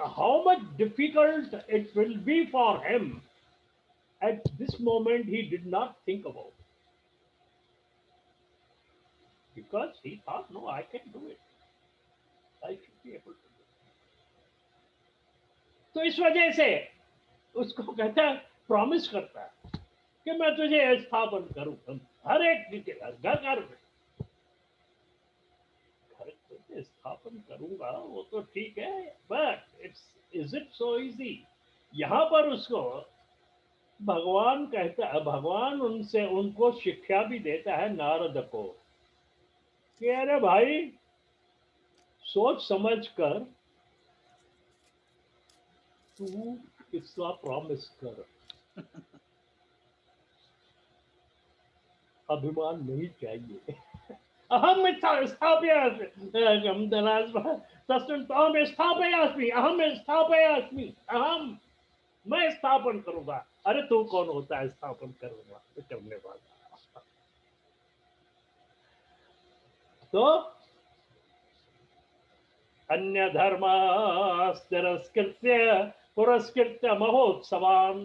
[SPEAKER 1] how much difficult it will be for him at this moment he did not think about, because he thought no, I can do it, I should be able to do it. तो इस वजह से उसको कहता है, प्रॉमिस करता है कि मैं तुझे स्थापन करूं हर एक घर घर में, तुझे स्थापन करूंगा, वो तो ठीक है, but is it so easy. यहां पर उसको भगवान कहता है, भगवान उनसे उनको शिक्षा भी देता है नारद को कि अरे भाई सोच समझ कर तू इसका प्रॉमिस कर, अभिमान नहीं चाहिए। अहम स्थापयास्मि, तस्मिन् त्वं स्थापयास्मि, अहम स्थापयास्मि, अहम, मैं स्थापन करूंगा। अरे तू कौन होता है स्थापन करने वाला। तो अन्य धर्मास्तिरस्कृत्य पुरस्कृत्य महोत्सवान्,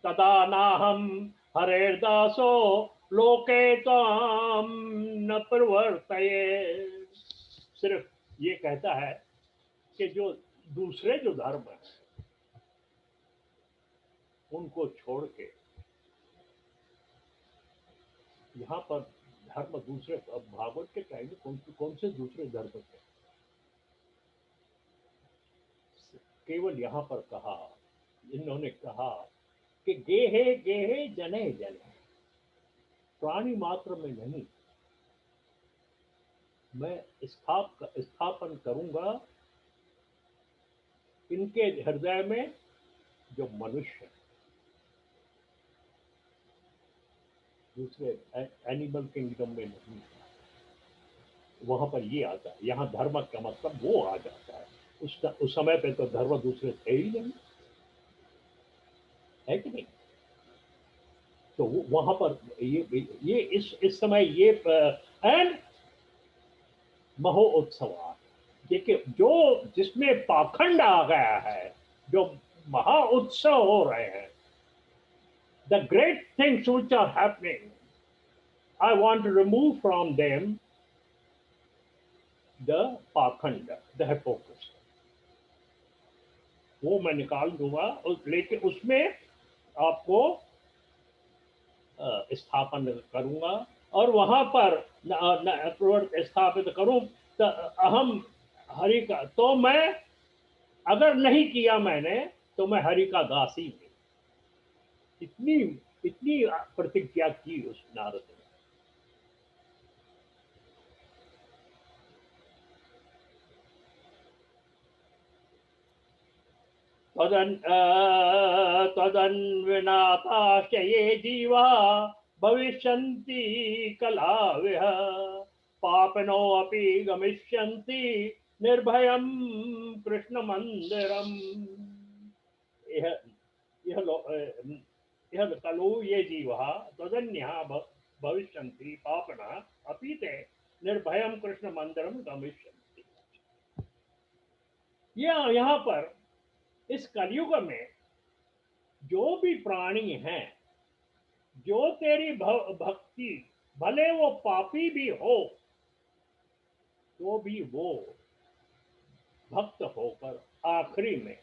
[SPEAKER 1] तदा नाहं हरेर्दासो लोके त्वां न प्रवर्तये। सिर्फ ये कहता है कि जो दूसरे जो धर्म है उनको छोड़ के, यहाँ पर धर्म दूसरे, भागवत के टाइम में कौन से दूसरे धर्म थे, केवल यहाँ पर कहा, इन्होंने कहा कि गेहे गेहे जने जने, प्राणी मात्र में नहीं, मैं स्थापन करूंगा इनके हृदय में जो मनुष्य है, दूसरे एनिमल किंगडम में नहीं। वहां पर ये आता है, यहाँ धर्म का मतलब वो आ जाता है। उस समय पे तो धर्म दूसरे थे ही नहीं, है कि नहीं। तो वहां पर ये इस समय ये एंड महो उत्सव, देखिए जो जिसमें पाखंड आ गया है, जो महा उत्सव हो रहे हैं, the great things which are happening, I want to remove from them the pakhanda, the hypocrisy. वो मैं निकाल दूंगा, लेकिन उसमें आपको स्थापन करूंगा, और वहां पर स्थापित करूं तो अहम हरि का, तो मैं अगर नहीं किया मैंने तो मैं हरि का दासी नहीं। इतनी इतनी प्रतिज्ञा की उस नारद ने। तदन्विनाथाश्च ये जीवा भविष्यन्ति कलाविह, पापिनो अपि गमिष्यन्ति निर्भयं कृष्ण मंदिरम। यह यह यह कलु ये जीवा तदन्या भविष्यन्ति पापिना अपि ते निर्भयं कृष्ण मंदिरम गमिष्यन्ति। यह यहाँ पर इस कलयुग में जो भी प्राणी हैं, जो तेरी भक्ति, भले वो पापी भी हो तो भी वो भक्त होकर आखिरी में,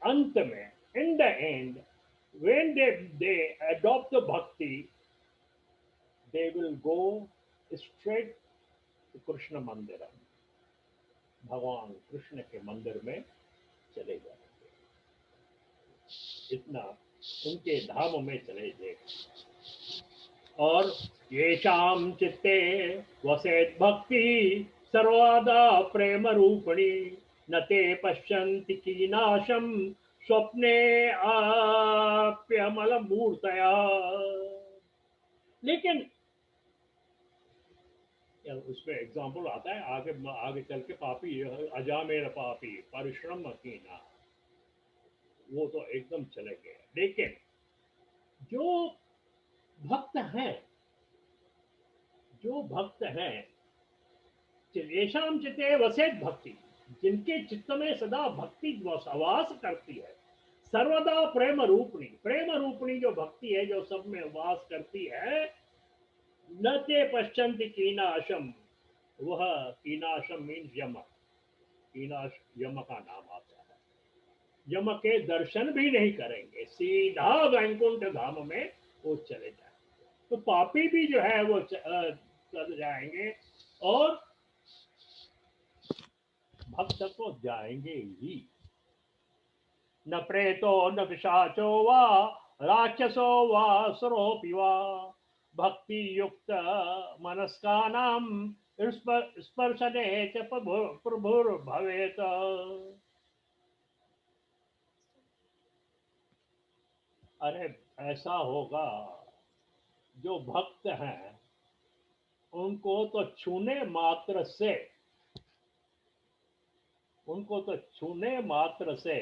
[SPEAKER 1] अंत में, in the end, when they adopt the bhakti, they will go straight to Krishna मंदिर, भगवान कृष्ण के मंदिर में चले जाएंगे, इतना उनके धाम में चले जाएंगे। और येषां चित्ते वसेत् भक्ति सर्वदा प्रेम रूपिणी, न ते पश्यन्ति कीनाशम स्वप्ने आप्यमल मूर्तया। लेकिन उसमें एग्जाम्पल आता है आगे, आगे चल के, पापी अजामेर पापी परिश्रम कीना, वो तो एकदम चले गए। लेकिन जो भक्त हैं, जो भक्त हैं, येषां चित्ते वसेत् भक्ति, जिनके चित्त में सदा भक्ति वास करती है, सर्वदा प्रेम रूपणी, प्रेम रूपणी जो भक्ति है जो सब में वास करती है, न ते पश्यन्ति कीनाशम, वह कीनाशम मीन्स यम, कीनाश यम का नाम आता है, यम के दर्शन भी नहीं करेंगे, सीधा वैकुंठ धाम में वो चले जाएंगे। तो पापी भी जो है वो चल जाएंगे, और भक्त तो जाएंगे ही। न प्रेतो न पिशाचो वा राक्षसो वा सुरोऽपि वा भक्ति युक्त मनस्कानां स्पर्शने च प्रभुर्भवेत्। अरे ऐसा होगा, जो भक्त हैं उनको तो छूने मात्र से, उनको तो छूने मात्र से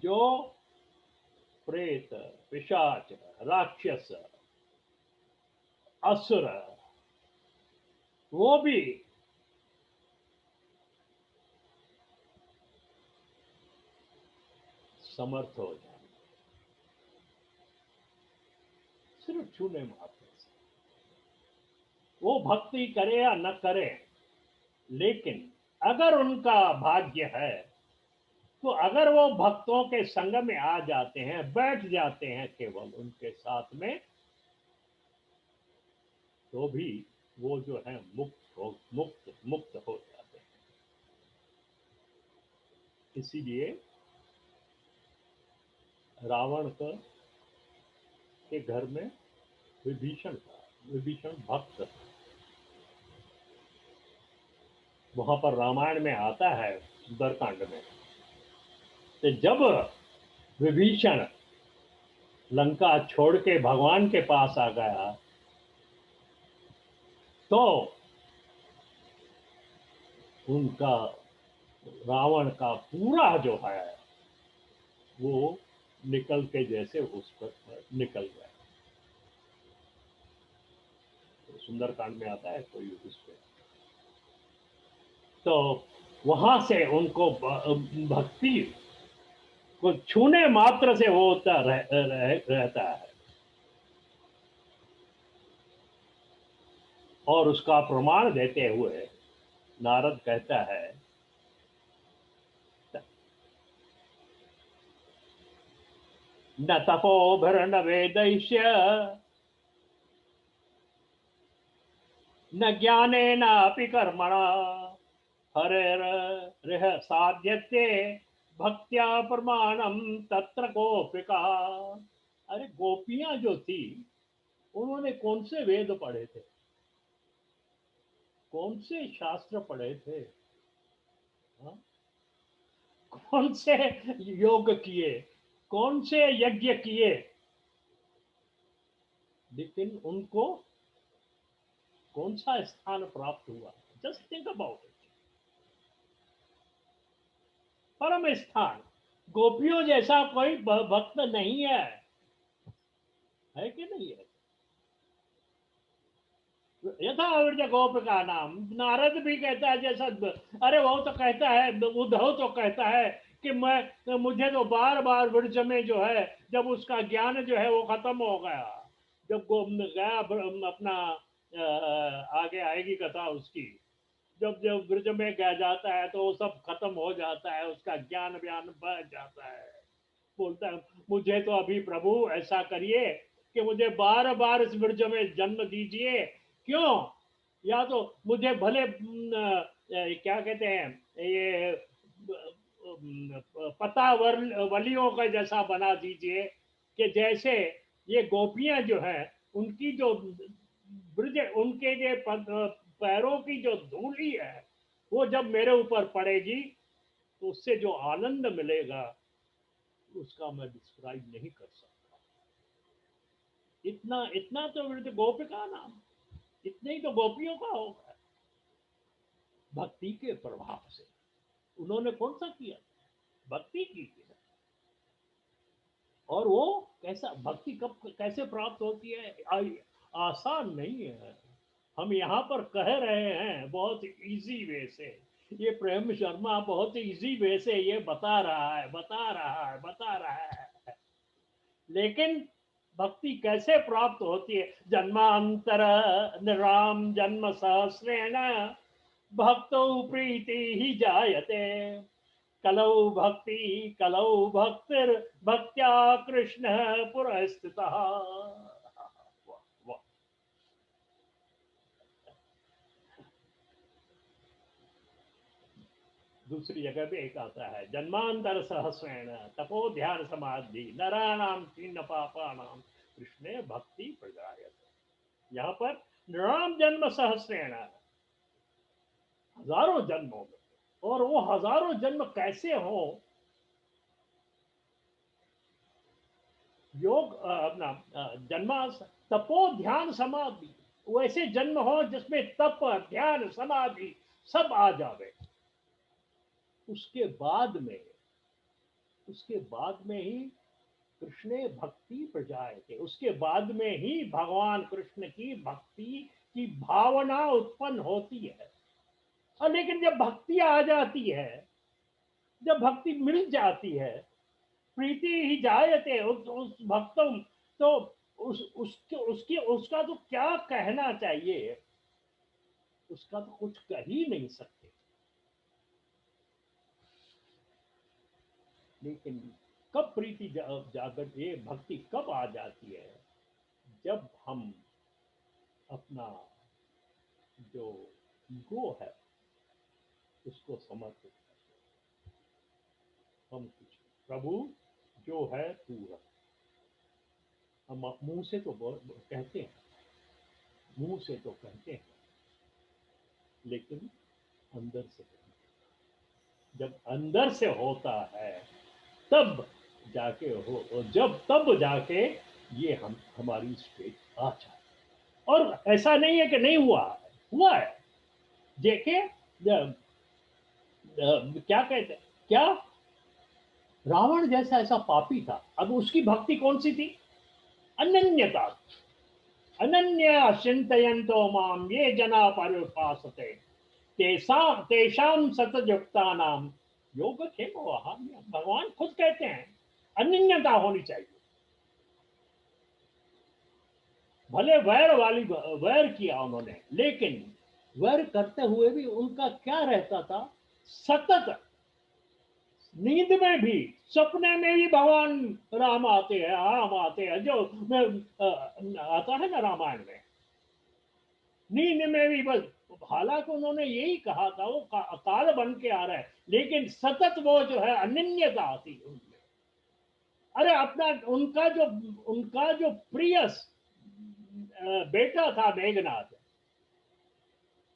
[SPEAKER 1] जो प्रेत, पिशाच, राक्षस, असुर, वो भी समर्थ हो जाए, सिर्फ छूने मात्र से। वो भक्ति करे या न करे, लेकिन अगर उनका भाग्य है तो अगर वो भक्तों के संग में आ जाते हैं, बैठ जाते हैं केवल उनके साथ में, तो भी वो जो है मुक्त हो जाते हैं। इसीलिए रावण के घर में विभीषण था, विभीषण भक्त। वहां पर रामायण में आता है सुंदरकांड में, तो जब विभीषण लंका छोड़ के भगवान के पास आ गया, तो उनका, रावण का पूरा जो है वो निकल के जैसे उस पर निकल गया। तो सुंदरकांड में आता है कोई उस पर, तो वहां से उनको भक्ति को छूने मात्र से वो होता रहता है। और उसका प्रमाण देते हुए नारद कहता है, न तपोभिर्न वेदैश्च न ज्ञानेनापि कर्मणा हरेर्ह साध्यते भक्त्या प्रमाणम तत्र गोपिका। अरे गोपियां जो थी उन्होंने कौन से वेद पढ़े थे, कौन से शास्त्र पढ़े थे, हाँ? कौन से योग किए, कौन से यज्ञ किए, लेकिन उनको कौन सा स्थान प्राप्त हुआ? Just think about it. परम स्थान। गोपियों जैसा कोई भक्त नहीं है कि नहीं है? यथा गोपिका नाम, नारद भी कहता है जैसा, अरे वो तो कहता है, उद्धव तो कहता है कि मैं, मुझे तो बार बार ब्रज में जो है, जब उसका ज्ञान जो है वो खत्म हो गया, जब गया अपना, आगे आएगी कथा उसकी, जब जब ब्रज में गया जाता है तो वो सब खत्म हो जाता है, उसका ज्ञान व्यान बढ़ जाता है। बोलता है मुझे तो अभी प्रभु ऐसा करिए कि मुझे बार बार इस ब्रज में जन्म दीजिए। क्यों? या तो मुझे भले क्या कहते हैं ये पता वलियों का जैसा बना दीजिए, कि जैसे ये गोपियां जो है उनकी जो ब्रज, उनके जो पैरों की जो धूली है वो जब मेरे ऊपर पड़ेगी तो उससे जो आनंद मिलेगा उसका मैं डिस्क्राइब नहीं कर सकता। इतना इतना तो वृद्ध गोपिका नाम, इतने ही तो गोपियों का होगा। भक्ति के प्रभाव से उन्होंने कौन सा किया? भक्ति की थी। और वो कैसा भक्ति कब कैसे प्राप्त होती है? आसान नहीं है। हम यहाँ पर कह रहे हैं बहुत इजी वे से, ये प्रेम शर्मा बहुत इजी वे से ये बता रहा है, बता रहा है, बता रहा है, लेकिन भक्ति कैसे प्राप्त होती है? जन्मांतर निराम जन्म सहस्रेण भक्तो प्रीति ही जायते, कलौ भक्ति कलौ भक्तिर भक्त्या कृष्ण पुरस्थितः। दूसरी जगह पे एक आता है, जन्मांतर सहस्रेण तपो ध्यान समाधि नराणाम तीन पापानाम कृष्णे भक्ति प्रजायते। यहाँ पर नराम जन्म सहस्रेण, हजारों जन्मों में, और वो हजारों जन्म कैसे हो? योग अपना जन्मा तपो ध्यान समाधि, वैसे जन्म हो जिसमें तप ध्यान समाधि सब आ जावे। उसके बाद में, उसके बाद में ही कृष्ण भक्ति प्रजाए थे, उसके बाद में ही भगवान कृष्ण की भक्ति की भावना उत्पन्न होती है। और लेकिन जब भक्ति आ जाती है, जब भक्ति मिल जाती है, प्रीति ही जायते उस भक्तों, तो उसकी उसका तो क्या कहना चाहिए, उसका तो कुछ कह ही नहीं सकते। लेकिन कब प्रीति जागर, ये भक्ति कब आ जाती है? जब हम अपना जो ईगो है उसको समर्पित करते, हम कुछ प्रभु जो है तू है। हम मुंह से तो कहते हैं, मुंह से तो कहते हैं, लेकिन अंदर से कहते हैं। जब अंदर से होता है तब जाके हो, और जब तब जाके ये हम हमारी स्टेज आ जाए। और ऐसा नहीं है कि नहीं हुआ, हुआ है। जेके क्या कहते हैं, क्या रावण जैसा ऐसा पापी था, अब उसकी भक्ति कौन सी थी? अनन्यता। अनन्या चिंतयन्तो माम ये जना पर्युपासते तेषाम सतयुक्तानाम योगक्षेम वहाम्यहम्। भगवान खुद कहते हैं अनन्यता होनी चाहिए। भले वैर किया उन्होंने, लेकिन वैर करते हुए भी उनका क्या रहता था? सतत नींद में भी, सपने में भी भगवान राम आते हैं, राम आते हैं, जो आता है ना रामायण में। नींद में भी बस, हालांकि उन्होंने यही कहा था, वो काल बन के आ रहा है, लेकिन सतत वो जो है अनन्यता आती उनमें। अरे अपना, उनका जो प्रिय बेटा था मेघनाथ,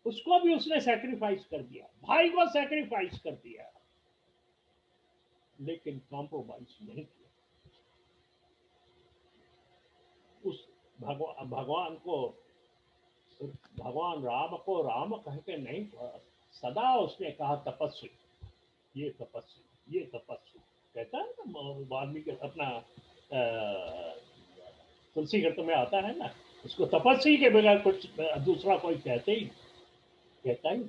[SPEAKER 1] उसको भी उसने सैक्रिफाइस कर दिया, भाई को सैक्रिफाइस कर दिया, लेकिन कॉम्प्रोमाइज नहीं किया। उस भगवान को, भगवान राम को राम कह के नहीं, सदा उसने कहा तपस्वी, ये तपस्वी, ये तपस्वी। कहता है ना वाल्मीकि अपना तुलसी गीत में आता है ना, उसको तपस्वी के बगैर कुछ दूसरा कोई कहते ही, कहता ही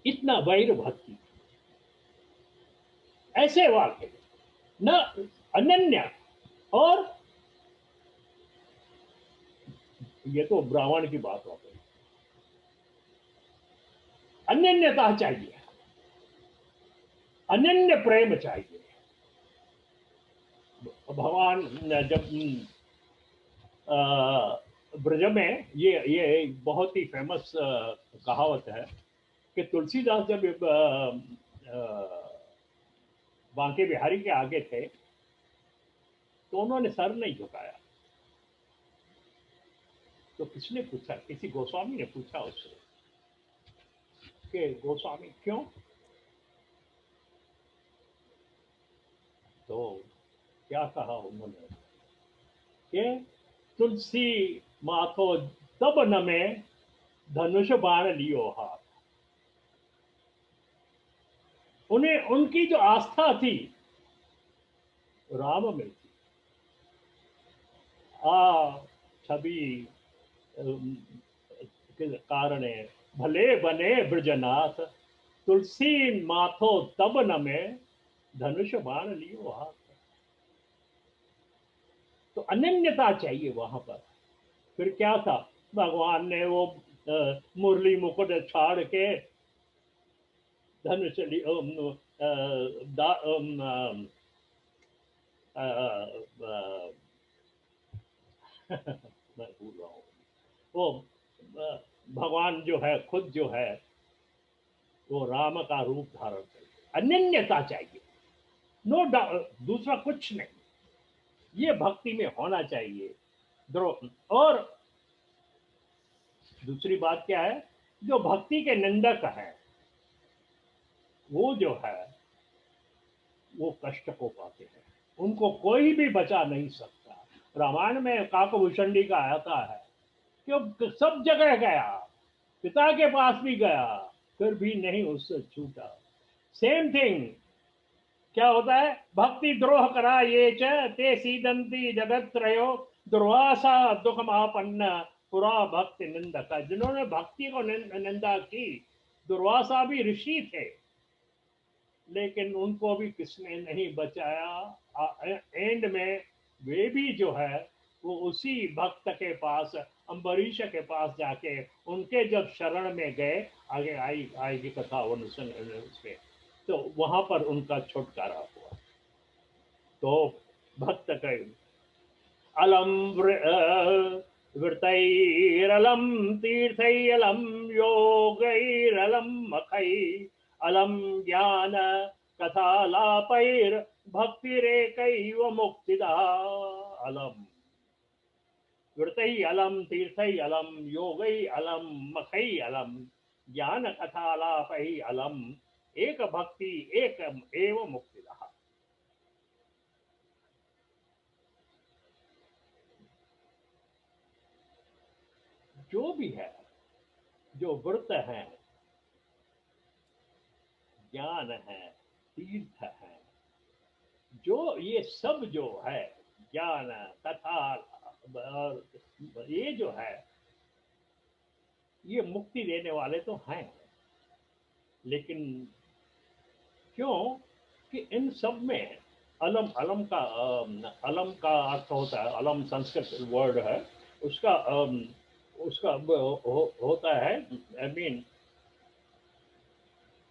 [SPEAKER 1] इतना वैर भक्ति, ऐसे वाक्य न, अनन्य। और ये तो ब्राह्मण की बात हो गई, अनन्यता चाहिए, अनन्य प्रेम चाहिए। भगवान जब ब्रज में, ये बहुत ही फेमस कहावत है कि तुलसीदास जब बांके बिहारी के आगे थे तो उन्होंने सर नहीं झुकाया। तो किसने पूछा, किसी गोस्वामी ने पूछा उससे कि गोस्वामी क्यों? तो क्या कहा उन्होंने कि तुलसी माथो तब न में धनुष बाण लियो हाथ। उन्हें उनकी जो आस्था थी राम में थी। आ छवि के कारण भले बने ब्रजनाथ, तुलसी माथो तब न में धनुष बाण लियो हाथ। तो अनन्यता चाहिए वहां पर। फिर क्या था, भगवान ने वो मुरली मुकुट छाड़ के धनुष मैं भूल रहा हूँ, वो भगवान जो है खुद जो है वो राम का रूप धारण करे। अनन्यता चाहिए, नो डाउट, दूसरा कुछ नहीं। ये भक्ति में होना चाहिए। और दूसरी बात क्या है, जो भक्ति के निंदक है वो जो है वो कष्ट को पाते हैं, उनको कोई भी बचा नहीं सकता। रामायण में काकभूषणी का आता है कि सब जगह गया, पिता के पास भी गया, फिर भी नहीं उससे छूटा। सेम थिंग क्या होता है, भक्ति द्रोह करा ये च ते सीदंती जगत त्रयो, दुर्वासा दुखमापन्न पुरा भक्ति निंदक। जिन्होंने भक्ति को निंदा की, दुर्वासा भी ऋषि थे, लेकिन उनको भी किसने नहीं बचाया। एंड में वे भी जो है वो उसी भक्त के पास, अम्बरीश के पास जाके उनके जब शरण में गए, आगे आएगी कथा उसमें, तो वहां पर उनका छुटकारा हुआ। तो भक्त का अलम वृतैरलम तीर्थैरलम योगैरलम मखै, अलम ज्ञान कथालापैर भक्तिरेकैव मुक्तिदा। अलम वृतै अलम तीर्थै अलम योगै अलम मखै अलम ज्ञान कथालापै अलम एक भक्ति एक एव मुक्तिदा। जो भी है, जो व्रत है, ज्ञान है, तीर्थ है, जो ये सब जो है, ज्ञान कथा और ये जो है, ये मुक्ति देने वाले तो हैं, लेकिन क्यों कि इन सब में अलम, अलम का अर्थ होता है, अलम संस्कृत वर्ड है, उसका उसका होता है, आई मीन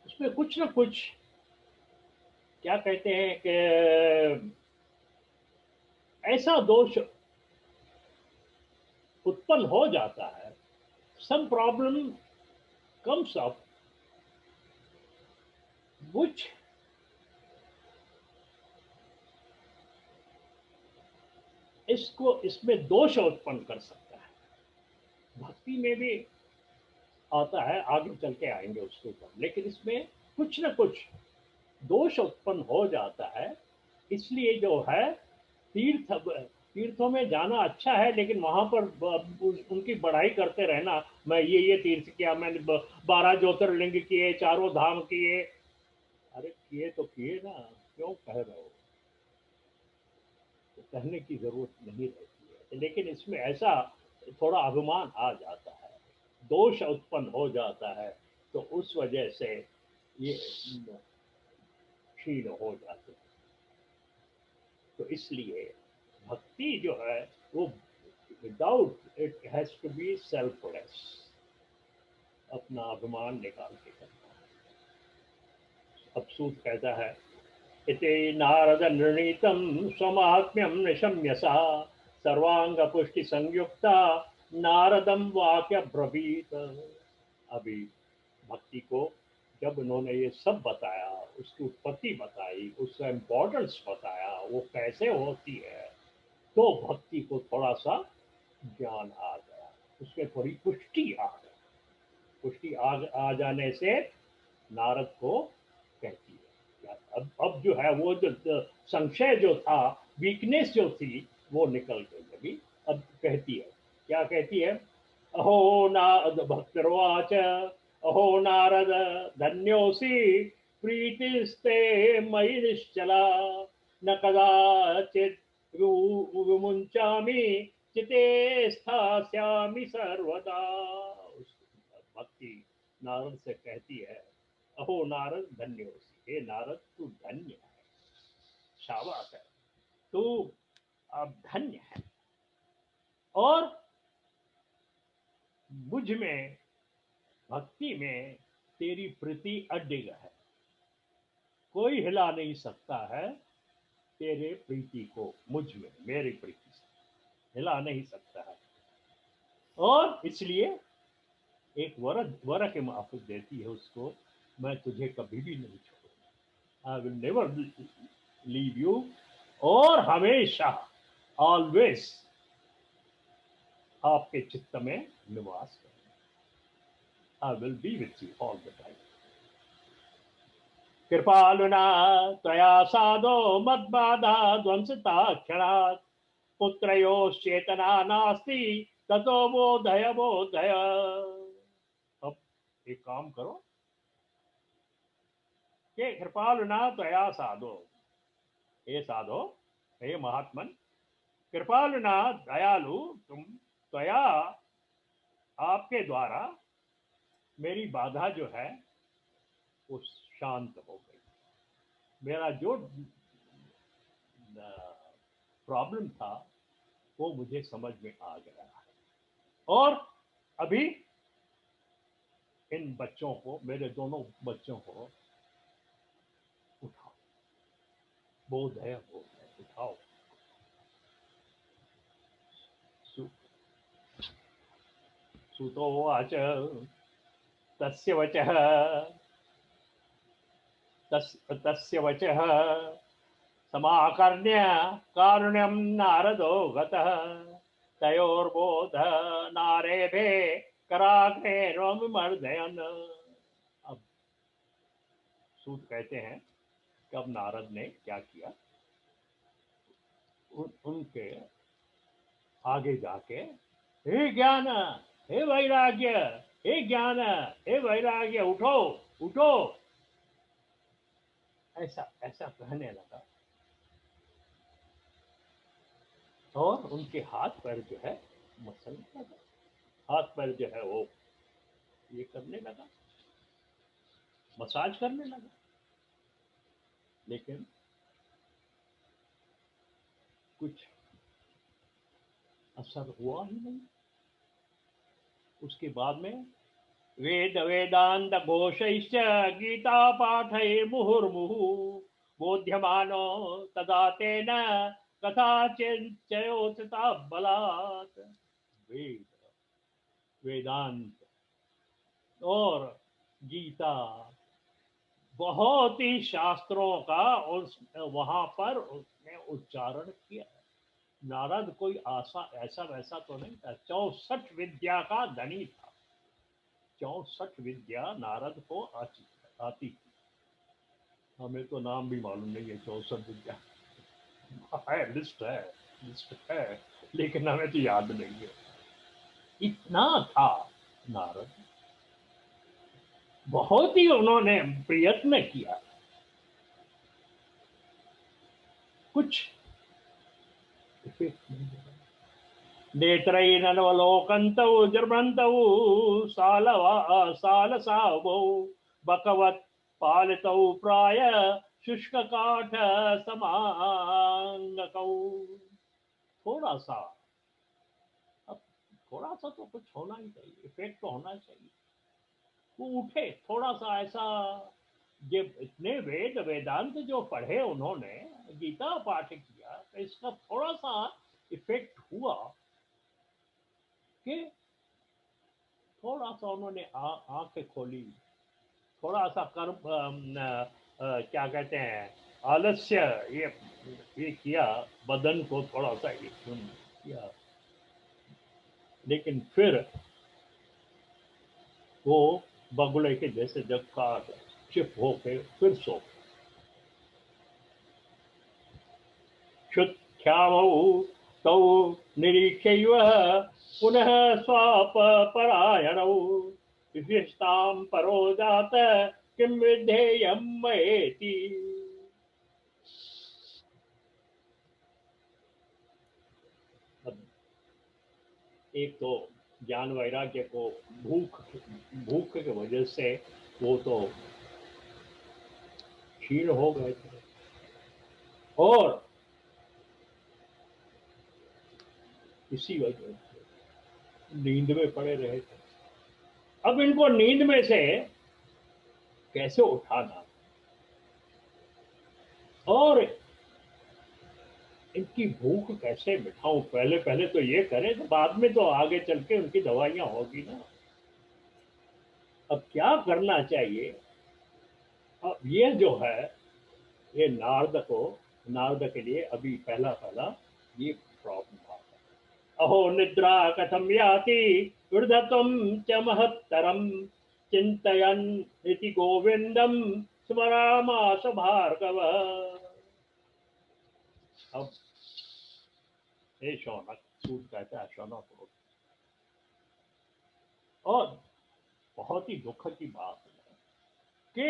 [SPEAKER 1] उसमें कुछ ना कुछ क्या कहते हैं कि ऐसा दोष उत्पन्न हो जाता है, some problem comes up which इसमें दोष उत्पन्न कर सकता है। भक्ति में भी आता है, आगे चल के आएंगे उसके ऊपर, लेकिन इसमें कुछ ना कुछ दोष उत्पन्न हो जाता है। इसलिए जो है तीर्थों में जाना अच्छा है, लेकिन वहां पर उनकी बढ़ाई करते रहना, मैं ये तीर्थ किया, मैंने 12 ज्योतिर्लिंग किए, चारों धाम किए। अरे किए तो किए ना, क्यों कह रहे हो? तो कहने की जरूरत नहीं रहती है, लेकिन इसमें ऐसा थोड़ा अभिमान आ जाता है, दोष उत्पन्न हो जाता है, तो उस वजह से ये क्षीण हो जाते हैं। तो इसलिए भक्ति जो है वो without, it has to be selfless, अपना अभिमान निकाल के करना है। अब सूत कहता है, इति नारद निर्णीतम स्वमात्म्यम निशम्यसा सर्वांग पुष्टि संयुक्ता नारदम वाक्य ब्रवीत। अभी भक्ति को जब उन्होंने ये सब बताया, उसकी उत्पत्ति बताई, उसका इम्पोर्टेंस बताया, वो कैसे होती है, तो भक्ति को थोड़ा सा ज्ञान आ गया, उसमें थोड़ी पुष्टि आ गई। पुष्टि आ जाने से नारद को कहती है, अब जो है वो जो संशय जो था, वीकनेस जो थी, वो निकल गई अभी। अब कहती है, क्या कहती है? अहो ना भक्तिर्वाच, अहो नारद धन्योसी प्रीतिस्ते मयि निश्चला न कदाचित् विमुञ्चामि चिते स्थास्यामि सर्वदा। भक्ति नारद से कहती है, अहो नारद धन्योसी, हे नारद तू धन्य है, शाबाश है, तू अब धन्य है, और मुझ में भक्ति में तेरी प्रीति अडिग है, कोई हिला नहीं सकता है तेरे प्रीति को, मुझ में मेरी प्रीति से हिला नहीं सकता है। और इसलिए एक वर के माफिक देती है उसको, मैं तुझे कभी भी नहीं छोड़ूंगा, I will never leave you, और हमेशा ऑलवेज आपके चित्त में निवास करूंगा, I will be with you all the time. कृपालुना त्वया साधो मद्बाधा ध्वंसता क्षणात् पुत्रयोश्चेतना नास्ति ततो बोधय बोधय। अब एक काम करो कि कृपालुना त्वया साधो, हे साधो, हे महात्मन, कृपालुना दयालु तुम, त्वया आपके द्वारा मेरी बाधा जो है वो शांत हो गई, मेरा जो प्रॉब्लम था वो मुझे समझ में आ गया है, और अभी इन बच्चों को, मेरे दोनों बच्चों को उठाओ, बोधय बोधय, उठाओ। सुतोवाच तस्य वचः तस्य वचः समाकर्ण्य कारुण्यं नारदो गतः तयोर्बोध नारेभे कराग्रेणोमिमर्दयन्। अब सूत कहते हैं कि अब नारद ने क्या किया, उनके आगे जाके, हे ज्ञान, हे वैराग्य, हे ज्ञान, हे वैराग्य, उठो उठो, ऐसा ऐसा कहने लगा, और उनके हाथ पैर जो है मसलने लगा, हाथ पैर जो है वो ये करने लगा, मसाज करने लगा, लेकिन कुछ असर हुआ ही नहीं। उसके बाद में वेद वेदांत घोषैश्च गीता पाठै मुहुर्मुहु बोध्यमानो तदा तेन कथाचिच्चयोचिता बलात्। वेद, वेदांत और गीता, बहुत ही शास्त्रों का उस वहां पर उसने उच्चारण किया। नारद कोई आशा ऐसा वैसा तो नहीं था, 64 विद्या का धनी था। 64 विद्या नारद को आती थी। हमें तो नाम भी मालूम नहीं है 64 विद्या है, लिस्ट है, लेकिन हमें तो याद नहीं है। इतना था नारद, बहुत ही उन्होंने प्रयत्न किया। कुछ इफेक्ट नहीं। नेत्रैरनवलोकन्तौ जृम्भन्तौ सालसावौ बकवत् पालितौ प्राय शुष्ककाठ समांगकौ। थोड़ा सा, अब थोड़ा सा तो कुछ होना ही चाहिए, इफेक्ट तो होना चाहिए। वो उठे थोड़ा सा ऐसा, ये इतने वेदांत जो पढ़े उन्होंने, गीता पाठ किया, तो इसका थोड़ा सा इफेक्ट हुआ कि थोड़ा सा उन्होंने आंखें खोली, थोड़ा सा कर्म क्या कहते हैं, आलस्य ये किया, बदन को थोड़ा सा किया, लेकिन फिर वो बगुले के जैसे जब काट चिप होके फिर सो। क्षुत्यामौ तौ निरीक्षैव पुनः स्वापपरायणौ विशिष्टां परो जात किं विधेयं मयेति। एक तो ज्ञान वैराग्य को भूख की वजह से वो तो क्षीण हो गए थे, और इसी वजह से नींद में पड़े रहे थे। अब इनको नींद में से कैसे उठाना और इनकी भूख कैसे मिटाऊं, पहले पहले तो ये करें, तो बाद में तो आगे चल के उनकी दवाइयां होगी ना। अब क्या करना चाहिए? अब ये जो है, ये नारद के लिए अभी पहला पहला ये प्रॉब्लम था। अहो निद्रा कथम याति वृद्धत्वं च महत्तरम चिंतयन् इति गोविंदम स्मरामास भार्गव। अब हे शौनक, सूत कहता है शौनक को, और बहुत ही दुख की बात है कि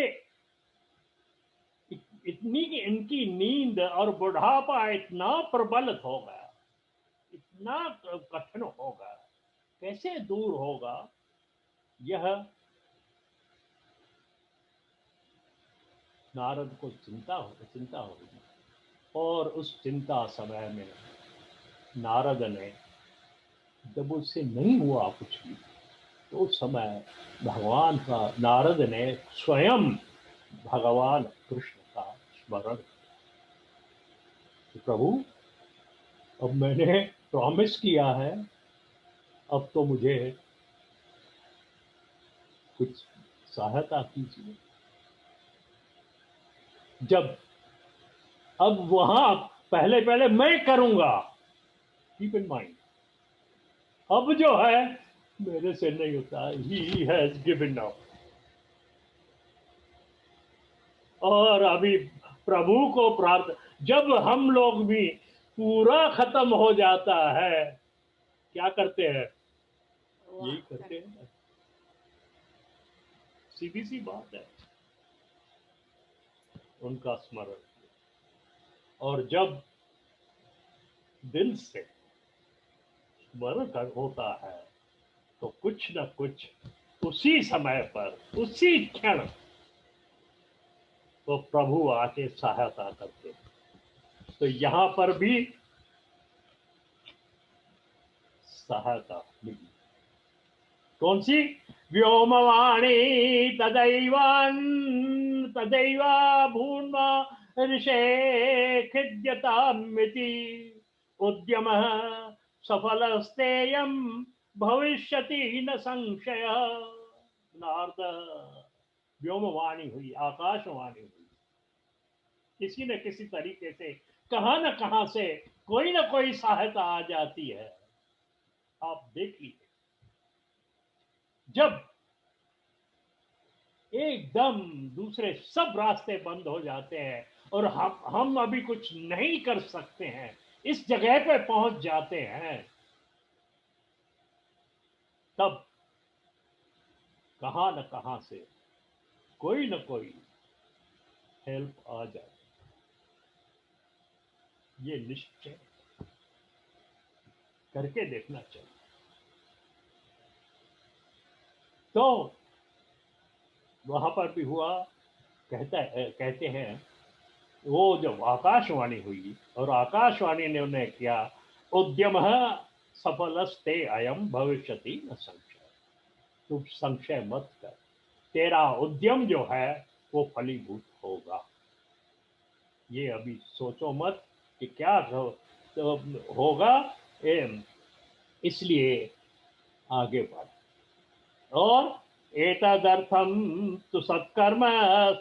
[SPEAKER 1] इतनी इनकी नींद और बुढ़ापा इतना प्रबलित हो गया, इतना कठिन होगा, कैसे दूर होगा? यह नारद को चिंता होगी। और उस चिंता समय में नारद ने, जब उससे नहीं हुआ कुछ भी, तो उस समय भगवान का, नारद ने स्वयं भगवान कृष्ण का स्मरण, प्रभु अब मैंने प्रॉमिस किया है, अब तो मुझे कुछ सहायता कीजिए। जब अब वहां पहले पहले मैं करूंगा, कीप इन माइंड, अब जो है मेरे से नहीं होता, ही हैज गिवन अप। और अभी प्रभु को प्रार्थना, जब हम लोग भी पूरा खत्म हो जाता है, क्या करते हैं? यही करते हैं, सीधी सी बात है, उनका स्मरण। और जब दिल से स्मरण होता है, तो कुछ न कुछ उसी समय पर, उसी क्षण तो प्रभु आके सहायता करते। तो यहां पर भी सहायता मिली। कौन सी? व्योमवाणी तदैव तदैव भून्मा ऋषे खिद्यतामिति उद्यमः सफलस्तेयं भविष्यति न संशय। नारद व्योमवाणी हुई, आकाशवाणी हुई, किसी न किसी तरीके से कहां न कहां से कोई न कोई सहायता आ जाती है। आप देखिए, जब एकदम दूसरे सब रास्ते बंद हो जाते हैं और हम अभी कुछ नहीं कर सकते हैं, इस जगह पे पहुंच जाते हैं, तब कहां न कहां से कोई न कोई हेल्प आ जाए, ये निश्चय करके देखना चाहिए। तो वहां पर भी हुआ, कहते हैं, वो जब आकाशवाणी हुई और आकाशवाणी ने उन्हें किया, उद्यम सफलस्ते अयम भविष्यति न संशय। तू संशय मत कर, तेरा उद्यम जो है वो फलीभूत होगा। ये अभी सोचो मत कि क्या तो होगा, इसलिए आगे बढ़। और एतदर्थम तु सत्कर्म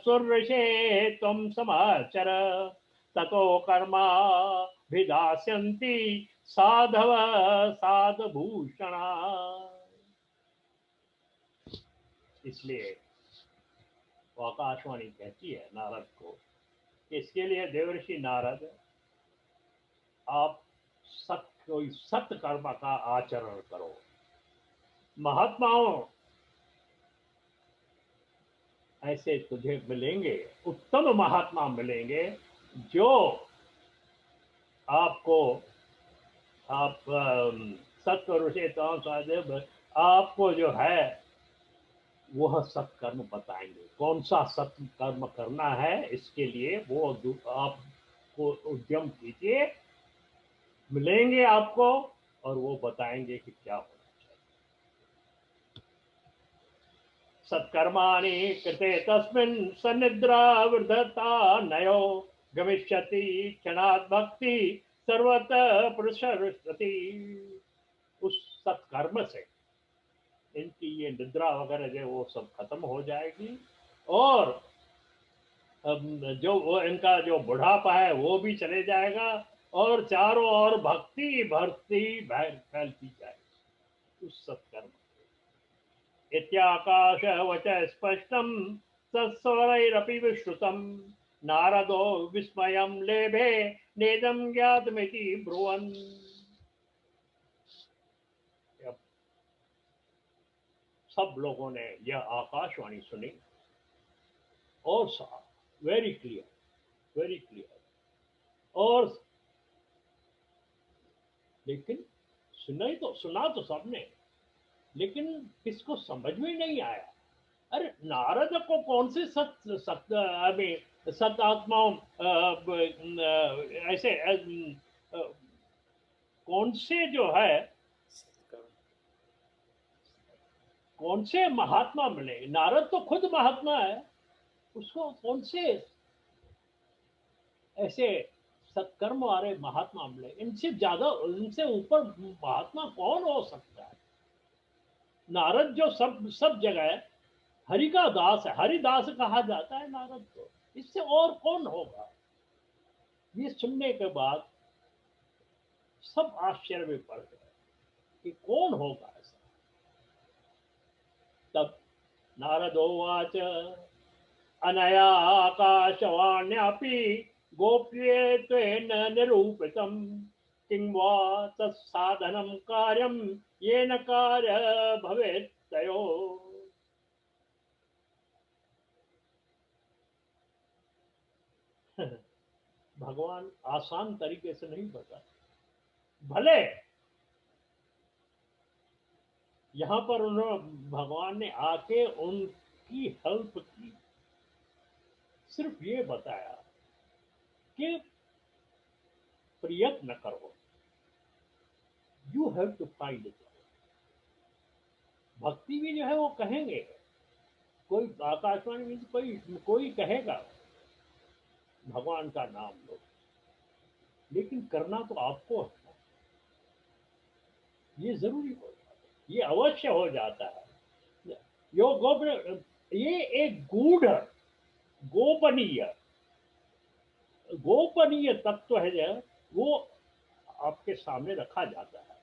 [SPEAKER 1] सुरृषे त्वं समाचर, ततो कर्मा भिदास्यन्ति साधव साधभूषणा। इसलिए आकाशवाणी कहती है नारद को, इसके लिए देवर्षि नारद, आप कोई सत्य कर्म का आचरण करो। महात्माओं ऐसे तुझे मिलेंगे, उत्तम महात्मा मिलेंगे, जो आपको, आप सत्कर्म से तो आपको जो है वह सत्कर्म बताएंगे। कौन सा सत्य कर्म करना है, इसके लिए वो आपको उद्यम कीजिए, मिलेंगे आपको और वो बताएंगे कि क्या होना चाहिए। सत्कर्माणि कृते तस्मिन् सन्निद्रा वृद्धता नयो, गमिष्यति क्षणात् भक्ति सर्वतः प्रसरति। उस सत्कर्म से इनकी ये निद्रा वगैरह जो वो सब खत्म हो जाएगी, और जो वो इनका जो बुढ़ापा है वो भी चले जाएगा, और चारों ओर भक्ति भक्ति फैलती जाएगी उस सत्कर्म। इत्याकाश वच स्पष्टम सत्स्वरैरपि विश्रुतम, नारदो विस्मयं लेभे नेदं ज्ञातमिति ब्रुवन्। सब लोगों ने यह आकाशवाणी सुनी और वेरी क्लियर, वेरी क्लियर। और लेकिन सुना तो सबने, लेकिन किसको समझ में नहीं आया। अरे नारद को कौन से सत्य सत्य अभी सत आत्माओं ऐसे कौन से जो है, कौन से महात्मा मिले? नारद तो खुद महात्मा है, उसको कौन से ऐसे सत्कर्म वाले महात्मा मिले? इनसे ज्यादा, इनसे ऊपर महात्मा कौन हो सकता है? नारद जो सब सब जगह हरि का दास है, हरिदास कहा जाता है नारद को, इससे और कौन होगा? ये सुनने के बाद सब आश्चर्य में पड़ गए कि कौन होगा ऐसा। तब नारदोवाच अनया आकाशवाण्यापि गोप्ये त्वेन निरूपितम्, किं वा तत्साधनं कार्यं येन कार्य भवेत् तयोः। भगवान आसान तरीके से नहीं बता, भले यहां पर उन्होंने, भगवान ने आके उनकी हेल्प की, सिर्फ ये बताया कि प्रयत्न करो, you have to find it. भक्ति भी जो है वो कहेंगे, कोई आकाशवाणी में कोई कोई कहेगा, भगवान का नाम लो, लेकिन करना तो आपको है। ये जरूरी हो जाता है, ये अवश्य हो जाता है। योग गोप ये एक गूढ़ गोपनीय गोपनीय तत्व है जो वो आपके सामने रखा जाता है।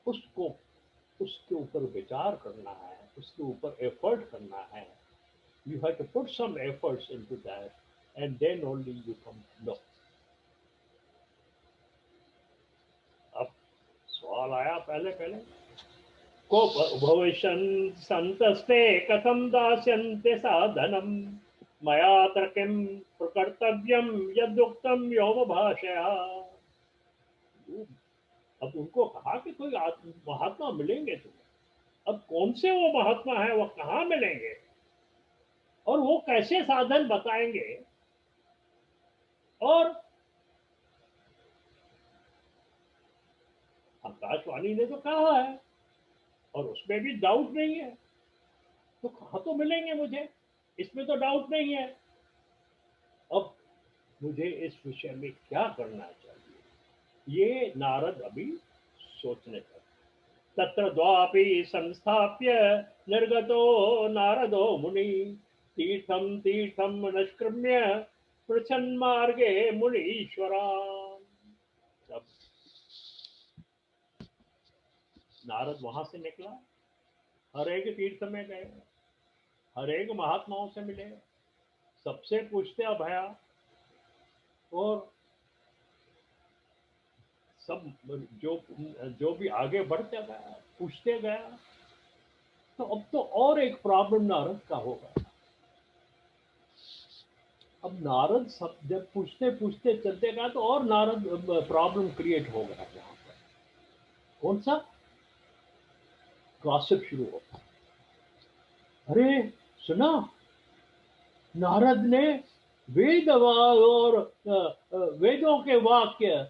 [SPEAKER 1] उसको उसके ऊपर विचार करना है, उसके ऊपर एफर्ट करना है। You have to put some efforts into that, and then only you come to know. अब सवाल आया पहले पहले को भविष्यन् संतस्ते कथम दास्यन्ते साधनम मया किं प्रकर्तव्यम यदुक्तम योम भाषया। अब उनको कहा कि कोई महात्मा मिलेंगे तुम्हें। अब कौन से वो महात्मा है, वो कहाँ मिलेंगे और वो कैसे साधन बताएंगे। और आकाशवाणी ने तो कहा है और उसमें भी डाउट नहीं है, तो कहाँ तो मिलेंगे मुझे, इसमें तो डाउट नहीं है। अब मुझे इस विषय में क्या करना चाहिए, ये नारद अभी सोचने लगे। तत्र द्वापि संस्थाप्य निर्गतो नारदो मुनि तीर्थम तीर्थम निष्क्रम्य पृछन् मार्गे मुनीश्वरा। अब नारद वहां से निकला, हर एक तीर्थ में गए, हर एक महात्माओं से मिले, सबसे पूछते अभया, और सब जो जो भी आगे बढ़ते गया पूछते गया। तो अब तो और एक प्रॉब्लम नारद का होगा। अब नारद सब जब पूछते पूछते चलते गया तो और नारद प्रॉब्लम क्रिएट हो गया यहाँ पर। कौन सा? गॉसिप शुरू होगा। अरे सुना, नारद ने वेद और वेदों के वाक्य,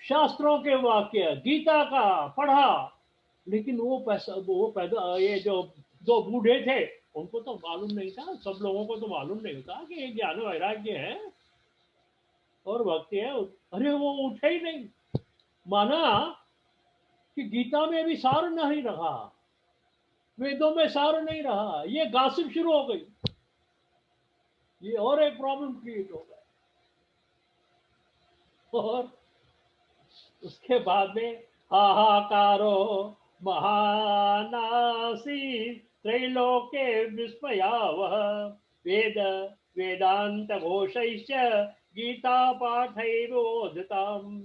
[SPEAKER 1] शास्त्रों के वाक्य, गीता का पढ़ा, लेकिन वो पैदा ये जो दो बूढ़े थे उनको तो मालूम नहीं था, सब लोगों को तो मालूम नहीं था कि ये ज्ञान वैराग्य है और भक्ति है। अरे वो उठे ही नहीं, माना कि गीता में भी सार नहीं रहा, वेदों में सार नहीं रहा, ये गासिप शुरू हो गई। ये और एक प्रॉब्लम क्रिएट हो गया। और उसके बाद में हाहाकारो महानासी त्रैलोके विस्मयावह वेद वेदांत घोषैश्च गीता पाठैरोदिताम्।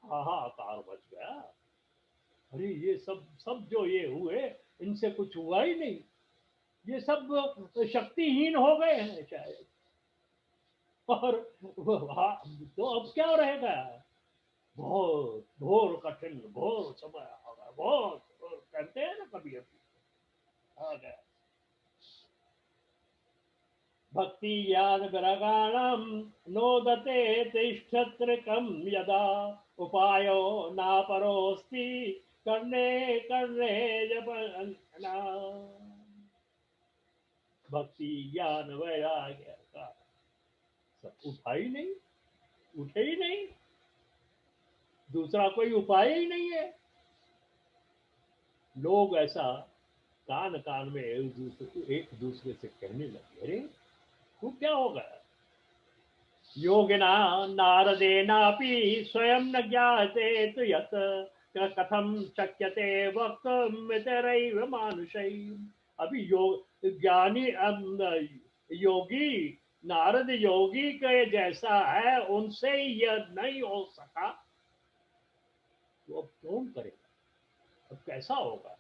[SPEAKER 1] हाहाकार मच गया। अरे ये सब सब जो ये हुए, इनसे कुछ हुआ ही नहीं, ये सब शक्तिहीन हो गए हैं शायद। और तो अब क्या रहेगा, बहुत घोर कठिन घोर समय आ गया, बहुत कहते हैं ना कभी अभी आ गया। भक्ति ज्ञान विरगाणम नोदते तिष्ठत्रिकम यदा उपायो नापरोस्ति करने करने जपना। भक्ति ज्ञान वैराग्य का सब उठा ही नहीं, उठे ही नहीं, दूसरा कोई उपाय ही नहीं है। लोग ऐसा कान कान में एक दूसरे से कहने लगे, अरे तू क्या होगा। योगिना नारदेनापि स्वयं न ज्ञाते तु यत् कथम शक्यते वक्तुम् इतरैव मानुषैः। अभी योग ज्ञानी योगी नारद योगी के जैसा है, उनसे यह नहीं हो सका, तो अब कौन करेगा, अब कैसा होगा।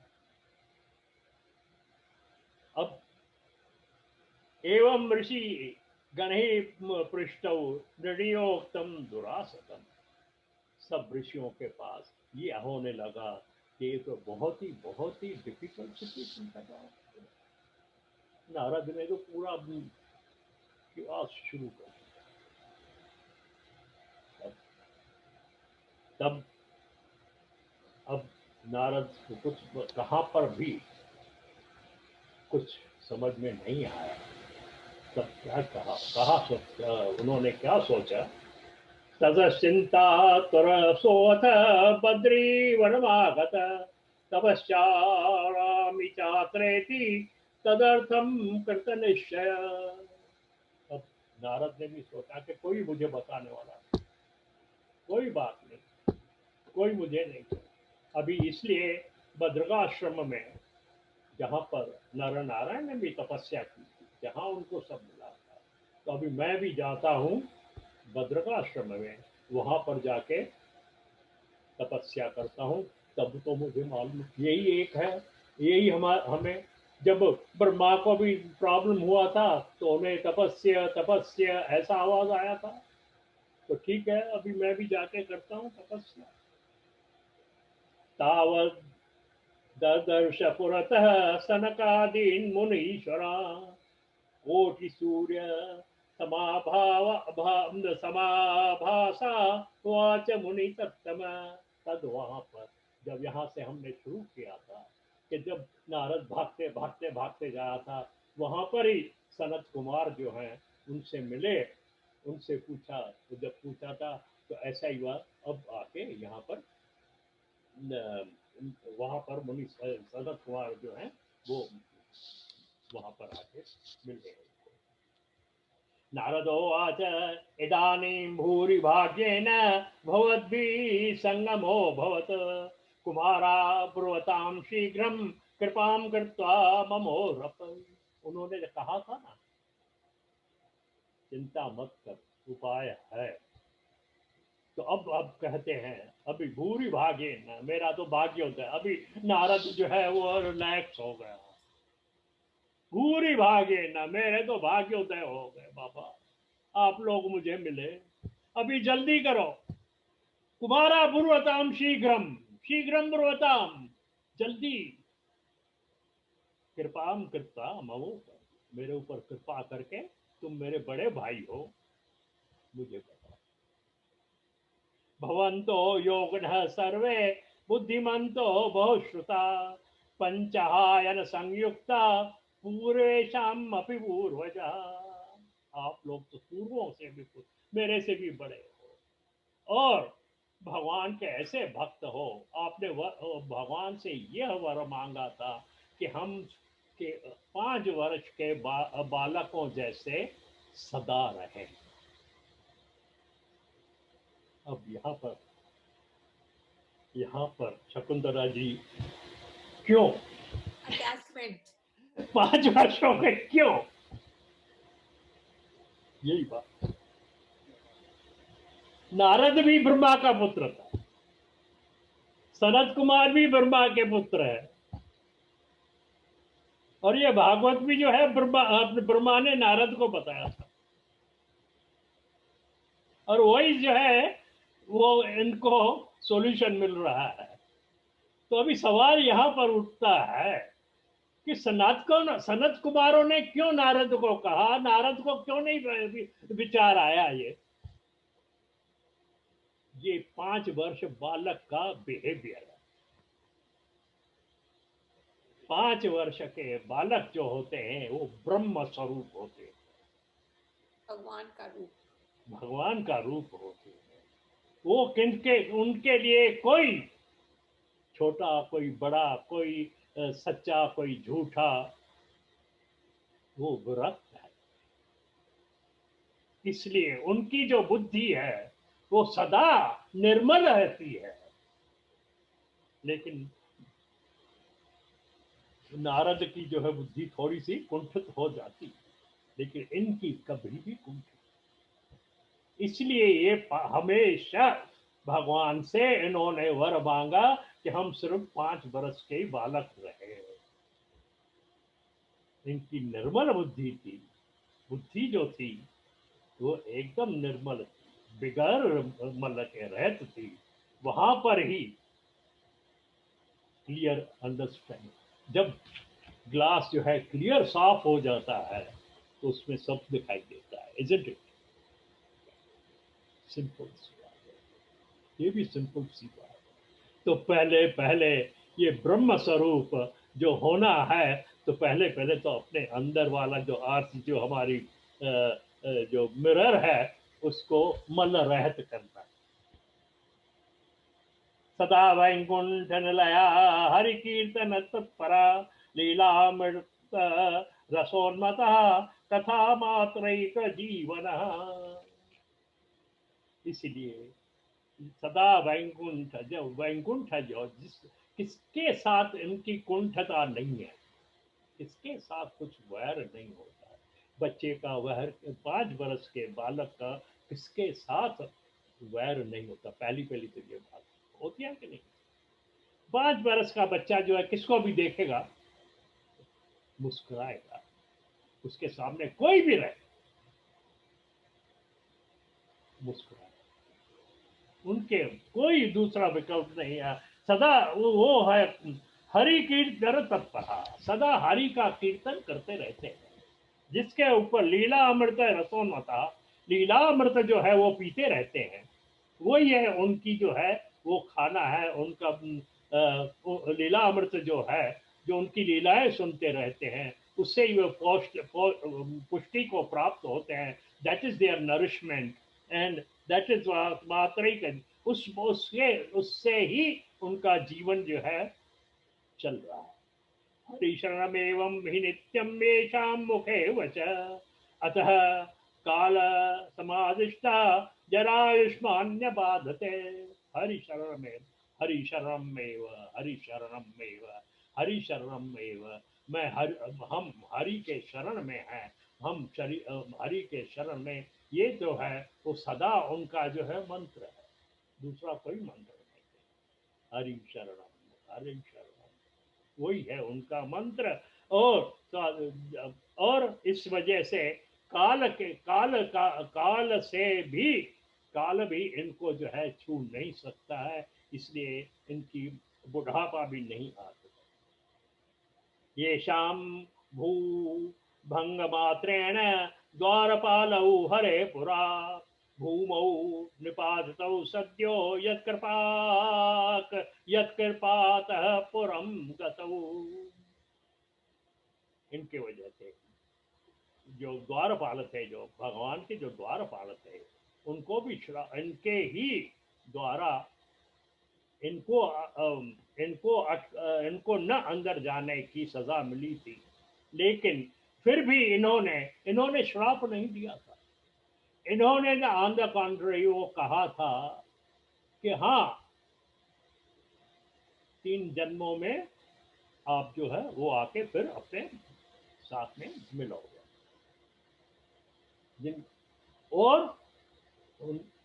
[SPEAKER 1] अब एवं ऋषि गणे पृष्ठौ निर्णयोक्तम दुरासतम। सब ऋषियों के पास ये होने लगा कि ये तो बहुत ही डिफिकल्ट सिचुएशन पैदा हो। नारद ने तो पूरा प्रयास शुरू कर दिया। तब अब नारद को कुछ कहाँ पर भी कुछ समझ में नहीं आया। तब क्या कहा, उन्होंने क्या सोचा, ततश्चिंता तुरसोऽथ बद्री वनमागत तपश्चारामि चात्रेति तदर्थम कृत निश्चय। अब नारद ने भी सोचा कि कोई मुझे बताने वाला नहीं, कोई बात नहीं, कोई मुझे नहीं। अभी इसलिए बद्रिकाश्रम में, जहाँ पर नर नारायण ने भी तपस्या की थी, जहाँ उनको सब मिला था, तो अभी मैं भी जाता हूँ बद्रिकाश्रम में, वहां पर जाके तपस्या करता हूँ। तब तो मुझे मालूम यही एक है, यही हमें, जब ब्रह्मा को भी प्रॉब्लम हुआ था तो उन्हें तपस्या तपस्या ऐसा आवाज आया था। तो ठीक है, अभी मैं भी जाके करता हूँ तपस्या। तावत् ददर्श पुरतः सनकादीन् मुनीश्वरा कोटि सूर्य समाभासा वाच मुनि तत्तम। तद वहां पर, जब यहाँ से हमने शुरू किया था, कि जब नारद भागते भागते भागते जा रहा था, वहां पर ही सनत कुमार जो हैं उनसे मिले, उनसे पूछा, तो जब पूछा था तो ऐसा ही हुआ। अब आके यहाँ पर वहां पर मुनि सनत कुमार जो हैं वो वहां पर आके मिल गए। नारदोवाच इदानीं भूरि भाग्येन भवद्भिः संगमो भवत् कुमारा ब्रुवतां शीघ्रं कृपां कृत्वा ममोरप। उन्होंने कहा था ना, चिंता मत कर, उपाय है। तो अब कहते हैं, अभी भूरि भाग्येन, मेरा तो भाग्य होता है। अभी नारद जो है वो रिलैक्स हो गया। भूरि भाग्येन, मेरे तो भाग्योदय हो गए बाबा, आप लोग मुझे मिले, अभी जल्दी करो। कुमारा बुर्वताम शीघ्रम, शीघ्रम बुर्वताम, जल्दी। कृपाम कृपा ममो, मेरे ऊपर कृपा करके, तुम मेरे बड़े भाई हो, मुझे बताओ। भवन्तो योगिनः सर्वे बुद्धिमन्तो बहुश्रुता पंचहायन संयुक्ता पूर्वेशाम अपि पूर्वजा। आप लोग तो पूर्वों से भी, मेरे से भी बड़े हो, और भगवान के ऐसे भक्त हो। आपने भगवान से यह वर मांगा था कि हम के 5 वर्ष के बालकों जैसे सदा रहे। अब यहाँ पर शकुंतला जी क्यों
[SPEAKER 2] अटैचमेंट
[SPEAKER 1] 5 वर्षों के क्यों, यही बात। नारद भी ब्रह्मा का पुत्र था, सनत कुमार भी ब्रह्मा के पुत्र है, और ये भागवत भी जो है ब्रह्मा ने नारद को बताया था, और वही जो है वो इनको सॉल्यूशन मिल रहा है। तो अभी सवाल यहां पर उठता है कि सनत कुमारों ने क्यों नारद को कहा, नारद को क्यों नहीं विचार आया ये 5 वर्ष बालक का बिहेवियर है। 5 वर्ष के बालक जो होते हैं वो ब्रह्म स्वरूप होते हैं,
[SPEAKER 2] भगवान का रूप,
[SPEAKER 1] भगवान का रूप होते हैं। वो किनके, उनके लिए कोई छोटा कोई बड़ा, कोई सच्चा कोई झूठा, वो विरक्त है। इसलिए उनकी जो बुद्धि है वो सदा निर्मल रहती है। लेकिन नारद की जो है बुद्धि थोड़ी सी कुंठित हो जाती, लेकिन इनकी कभी भी कुंठित। इसलिए ये हमेशा भगवान से इन्होंने वर मांगा कि हम सिर्फ 5 वर्ष के बालक रहे। इनकी निर्मल बुद्धि थी, बुद्धि जो थी वो एकदम निर्मल थी, बिगर मल के रहत थी। वहां पर ही क्लियर अंडरस्टैंडिंग, जब ग्लास जो है क्लियर साफ हो जाता है तो उसमें सब दिखाई देता है, इजंट इट? सिंपल सी बात है, ये भी सिंपल सी बात है। तो पहले पहले ये ब्रह्म स्वरूप जो होना है तो पहले पहले तो अपने अंदर वाला जो आर्थ, जो हमारी जो मिरर है, उसको मन रहत करना। सदा वैकुंठ निलया हरि कीर्तन तत्परा लीलामृत रसोन्मता कथा मात्रैक जीवन। इसलिए सदा वैकुंठ, जो वैकुंठ है, जो जिस किसके साथ इनकी कुंठता नहीं है, किसके साथ कुछ वैर नहीं होता है। बच्चे का वैर, 5 वर्ष के बालक का किसके साथ वैर नहीं होता। पहली पहली तो ये बात होती है कि नहीं। 5 वर्ष का बच्चा जो है किसको भी देखेगा मुस्कुराएगा, उसके सामने कोई भी रहे मुस्कुराएगा, उनके कोई दूसरा विकल्प नहीं है। सदा वो है हरि कीर्तन तत्परा, सदा हरि का कीर्तन करते रहते हैं। जिसके ऊपर लीला अमृत रसोन्मता, लीला अमृत जो है वो पीते रहते हैं। वही है उनकी जो है वो खाना है उनका। लीला अमृत जो है, जो उनकी लीलाएं सुनते रहते हैं, उससे ही वो पुष्टि को प्राप्त होते हैं। That is their nourishment and that is मात्रिक। उससे ही उनका जीवन जो है चल रहा है। हरिशरणमेवं हि नित्यं येषां मुखे वच अतः काल समादिष्टा जरायुष्मान्य बाधते। हरिशरणमेव हरिशरणमेव हरिशरणमेव हरिशरणमेव। मैं हम हरि के शरण में हैं। हम हरि के शरण में, ये जो है वो सदा उनका जो है मंत्र है, दूसरा कोई मंत्र नहीं है। हरि शरणम हरि शरणम, वही है उनका मंत्र। और इस वजह से काल से भी, काल भी इनको जो है छू नहीं सकता है। इसलिए इनकी बुढ़ापा भी नहीं आ सकता। ये शाम भू भंग मात्रेण द्वारपालौ हरे पुरा भूमौ निपातौ सद्यो यत्कृपातः पुरम गतौ। इनके वजह से जो द्वारपाल थे, जो भगवान के जो द्वारपाल थे, उनको भी इनके ही द्वारा इनको इनको न अंदर जाने की सजा मिली थी। लेकिन फिर भी इन्होंने श्राप नहीं दिया था। इन्होंने ऑन द कॉन्ट्ररी वो कहा था कि हाँ, 3 जन्मों में आप जो है वो आके फिर अपने साथ में मिलोगे। जिन और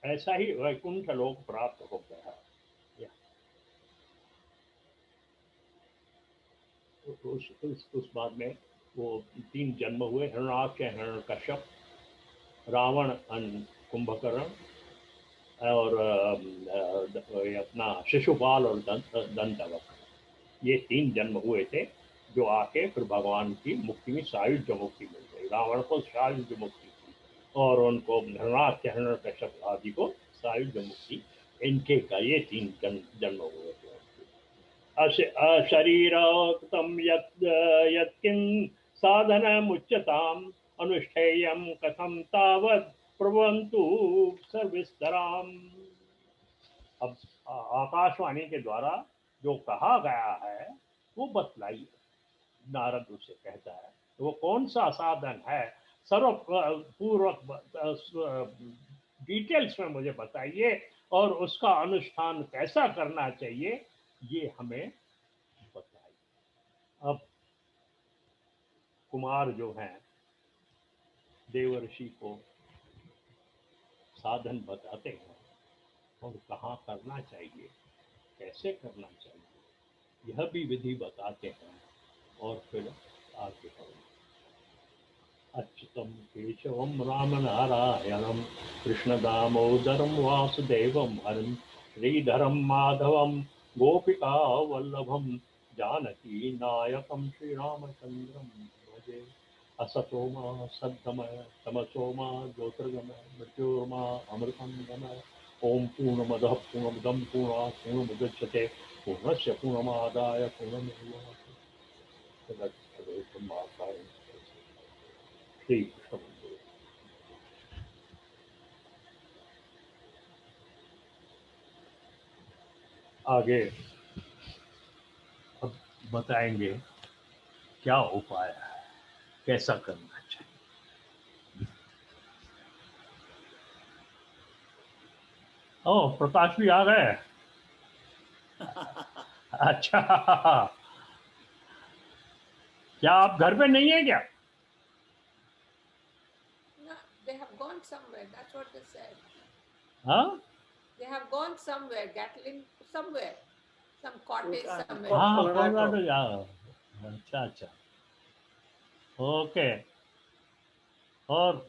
[SPEAKER 1] ऐसा ही वैकुंठ लोक प्राप्त हो गया। उस बाद में वो 3 जन्म हुए, हिरण्याक्ष, हिरण्यकश्यप, रावण, कुंभकर्ण और अपना शिशुपाल और दंतवक्र। ये 3 जन्म हुए थे, जो आके फिर भगवान की मुक्ति में सायुज्य मुक्ति मिल गई। रावण को सायुज्य मुक्ति थी और उनको हिरण्याक्ष, हिरण्यकश्यप आदि को सायुज्य मुक्ति। इनके का ये 3 जन्म हुए थे। अशरीरकृतं यत्किं साधनमुच्यताम् अनुष्ठेयं कथं तावत् प्रवन्तु सविस्तराम्। अब आकाशवाणी के द्वारा जो कहा गया है वो बतलाइए। नारद उसे कहता है तो वो कौन सा साधन है, सर्व पूर्वक डिटेल्स में मुझे बताइए, और उसका अनुष्ठान कैसा करना चाहिए ये हमें बताइए। अब कुमार जो हैं देवर्षि को साधन बताते हैं और कहाँ करना चाहिए, कैसे करना चाहिए, यह भी विधि बताते हैं। और फिर आगे अच्युतम केशवम राम नारायणम कृष्ण दामोदरम वासुदेवम हरिम श्रीधरम माधवम गोपिका वल्लभम जानकी नायकम श्री रामचंद्रम भजे। असतो मा सद्गमय तमसो मा ज्योतिर्गमय मृत्योर्मा अमृतम गमय। ओम पूर्णमदः पूर्णमिदं पूर्णात् पूर्णमुदच्यते पूर्णस्य पूर्णमादाय पूर्णमेवावशिष्यते। ठीक। आगे अब बताएंगे क्या उपाय है, कैसा करना चाहिए। ओ, प्रकाश भी आ गए। अच्छा, क्या आप घर पे नहीं है क्या?
[SPEAKER 2] No, they have gone somewhere. That's what they said.
[SPEAKER 1] हाँ
[SPEAKER 2] They have gone somewhere, Gatlin, somewhere, some cottage somewhere.
[SPEAKER 1] हाँ,
[SPEAKER 3] Colorado.
[SPEAKER 1] कोलोराडो। अच्छा अच्छा, ओके। और